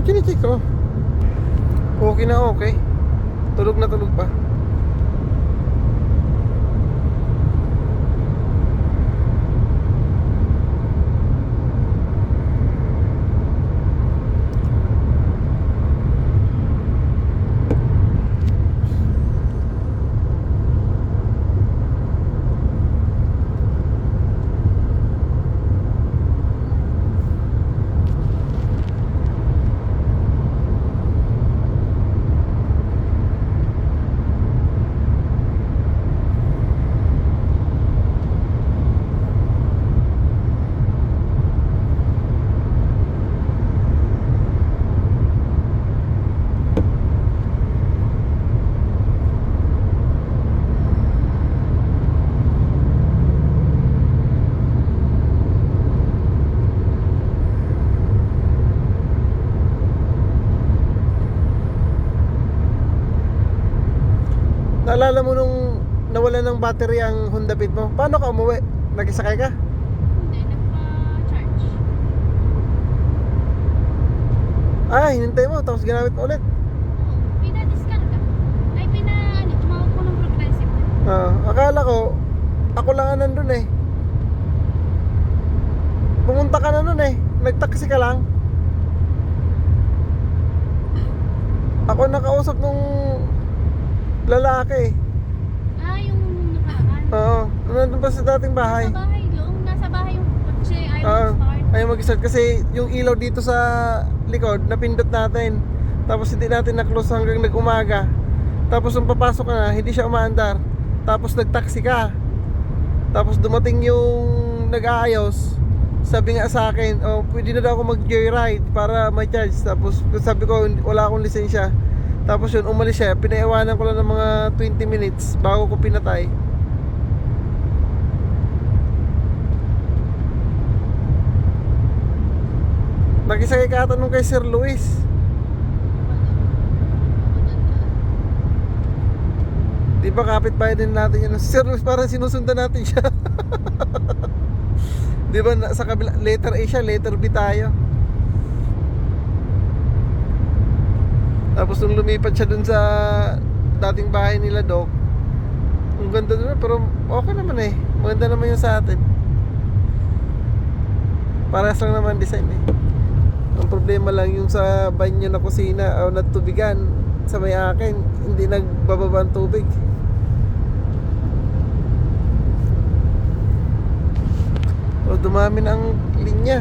Chinicheck ko. Okay na okay. Tulog na tulog pa. Naalala mo nung nawala ng battery ang Honda Beat mo? Paano ka umuwi? Nagsakay ka? Hindi, nagpa-charge. Hinintay mo tapos ginamit mo ulit. Oo, pinadiskarga. Ay, tumawag ko ng progressive. Akala ko ako lang ang nandun eh. Pumunta ka na nun eh. Nagtaksi ka lang. Ako nakausap nung lalaki. Yung nakaraan. Oo. Nandun pa sa dating bahay. Nasa bahay yung kotse. Ayaw Oo. mag-start. Ayaw mag-start kasi yung ilaw dito sa likod napindot natin. Tapos hindi natin na-close hanggang nag-umaga. Tapos nung papasok ka na, hindi siya umaandar. Tapos nagtaksi ka. Tapos dumating yung nag-aayos. Sabi nga sa akin, pwede na daw ako mag-joyride para may charge. Tapos sabi ko, wala akong lisensya. Tapos yun, umalis siya. Pinaiwanan ko lang ng mga 20 minutes bago ko pinatay. Nakisakay ka tanong kay Sir Luis. Di ba kapitbahay din natin yun? Sir Luis, parang sinusundan natin siya. Di ba sa kabila, letter A siya, letter B tayo. Tapos nung lumipat siya dun sa dating bahay nila, Doc, ang ganda dun, pero okay naman eh. Maganda naman yung sa atin. Parehas lang naman design eh. Ang problema lang yung sa banyo na kusina o natubigan sa may akin, hindi nagbababa ang tubig. O dumami na ang linya.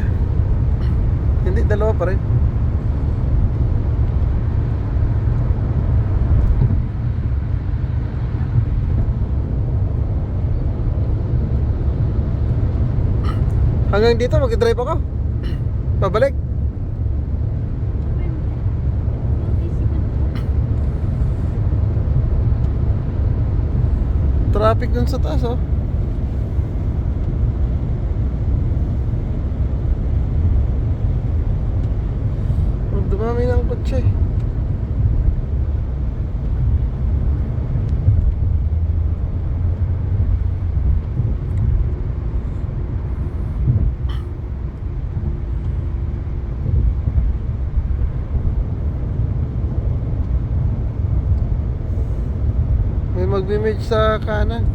Hindi, dalawa pa rin. Hanggang dito mag-drive ako. Pabalik. Traffic dun sa taas oh. Dumami ng kotse. May magbi-merge sa kanan.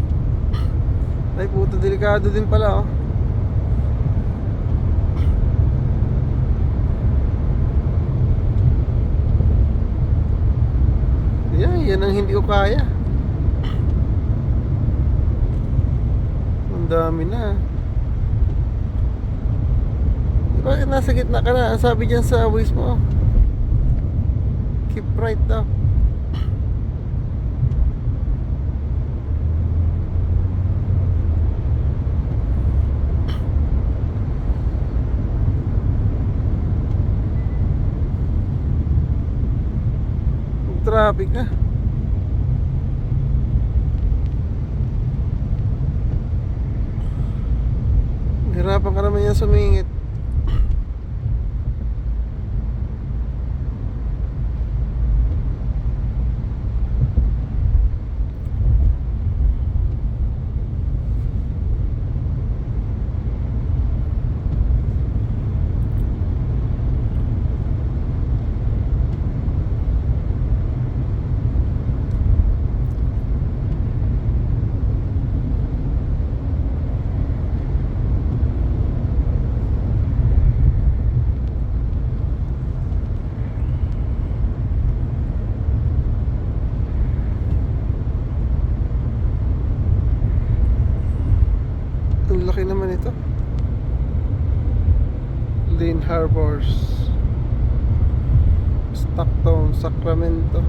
Ay puto, delikado din pala oh. Yan ang hindi ko kaya. Ang dami na. Bakit nasa gitna ka na? Ang sabi dyan sa Waze mo, keep right daw. Traffic na. Hirapan ka naman yan sumingit. Ang laki naman ito. Lynn Harbors, Stockton, Sacramento.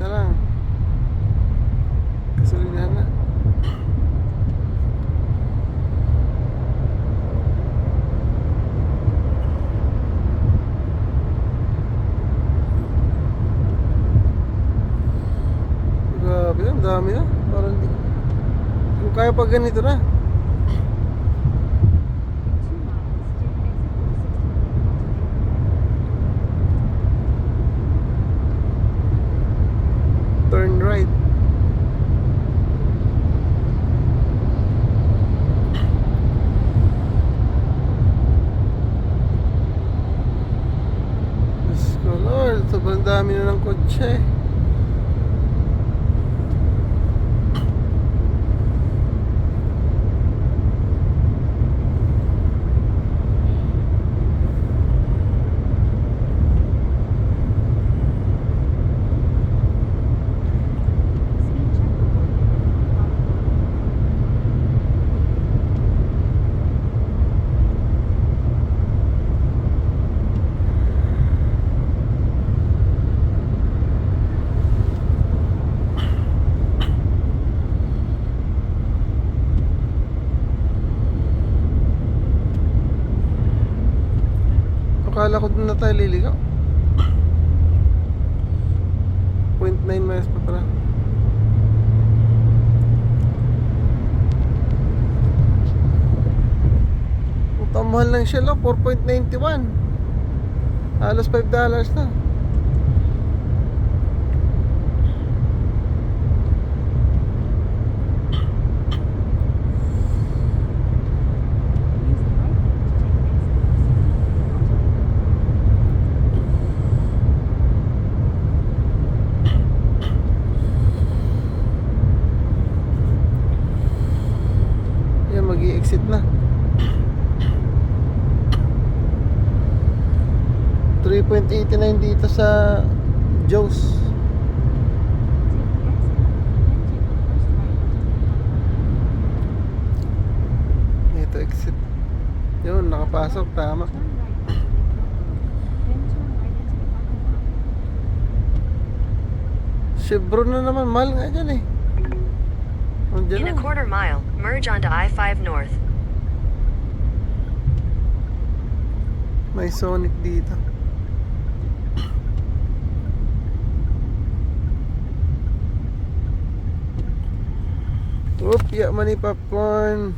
Na lang. Grabe yan, dami na. Parang di ko kaya pag ganito na. 2 miles to exit 60. Turn right. Diyos ko Lord, sobrang dami na ng kotse. Speed check Akala ko dun na tayo liligaw. 0.9 miles pa pala. Ang mahal ng Shell, 4.91. Halos $5 na. use the right lane to take exit 60. Yan, mag-i-exit na. 3.89 dito sa Joe's. Take the exit, then take the first right to Ito, exit. Yun, nakapasok, tama. turn right onto Lake Road, then turn right into the parking lot. Chevron na naman, mahal nga dyan eh. Andiyan In a na. quarter mile, merge onto I-5 North. May Sonic dito. Oop, mani popcorn.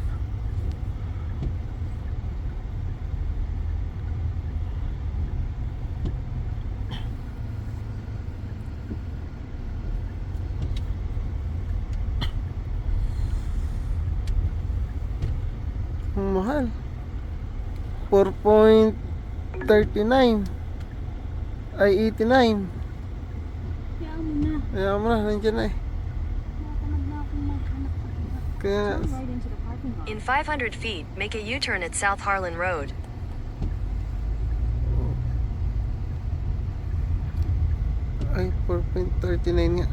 Ang mahal. 4.39 ay 89. Kaya mo na. Kaya mo na, nandiyan na eh. Nakatamad na akong maghanap pa iba. Kaya nga, Turn right into the parking lot. In 500 feet, make a U-turn at South Harlan Road. ay 4.39 nga.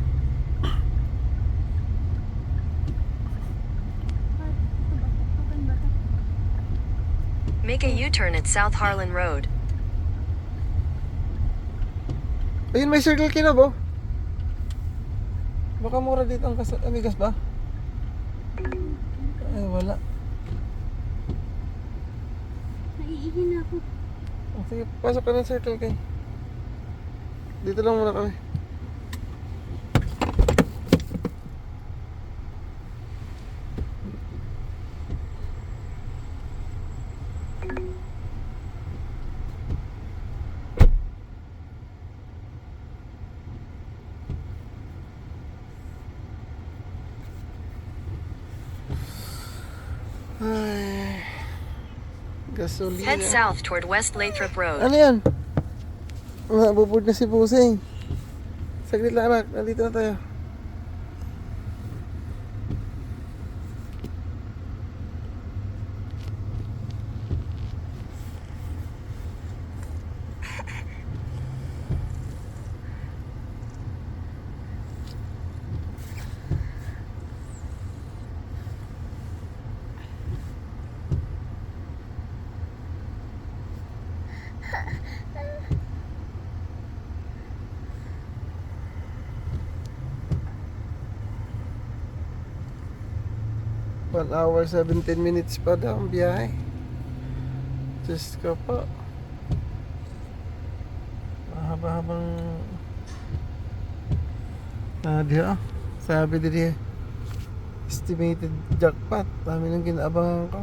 Open ba ito? Make a U-turn at South Harlan Road. Ayun, may Circle K na ba? Baka mura dito ang amigas ba? Ay, wala. Naiihi na ako. Oh, sige, pasok ka ng Circle K. Dito lang muna kami. Ay, gasolina. Head south toward West Lathrop Road. Ano yan? Nabubod na si Pusing. Saglit lang anak, nandito na tayo. One hour 17 minutes pa daw ang biyahe. Diyos ko po. Mahaba-habang diha. Sabi din estimated jackpot. Dami nang ginaabangan ko.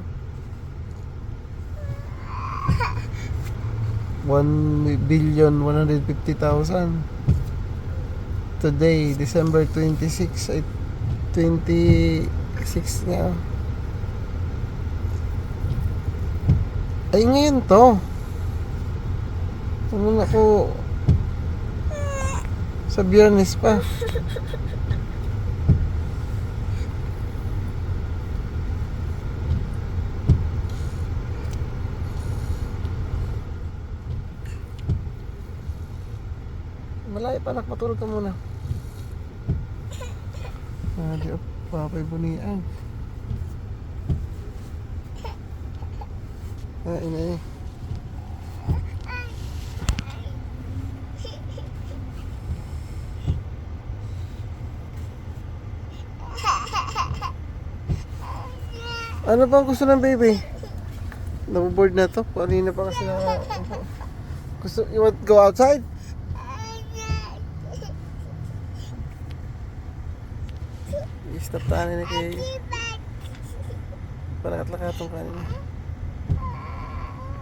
1,150,000. Today, December 26, ay 26 nga. Ay, ngayon to. Ano na ko sa Biyernes pa. Malayo pa, anak, matulog ka muna. Di papay bunian. Ina eh. Ano bang gusto ng baby? Naboboard na to. Kanina pa kasi na... Gusto, you want to go outside? I-stop tayo na kay... Palakat-lakatong kanina.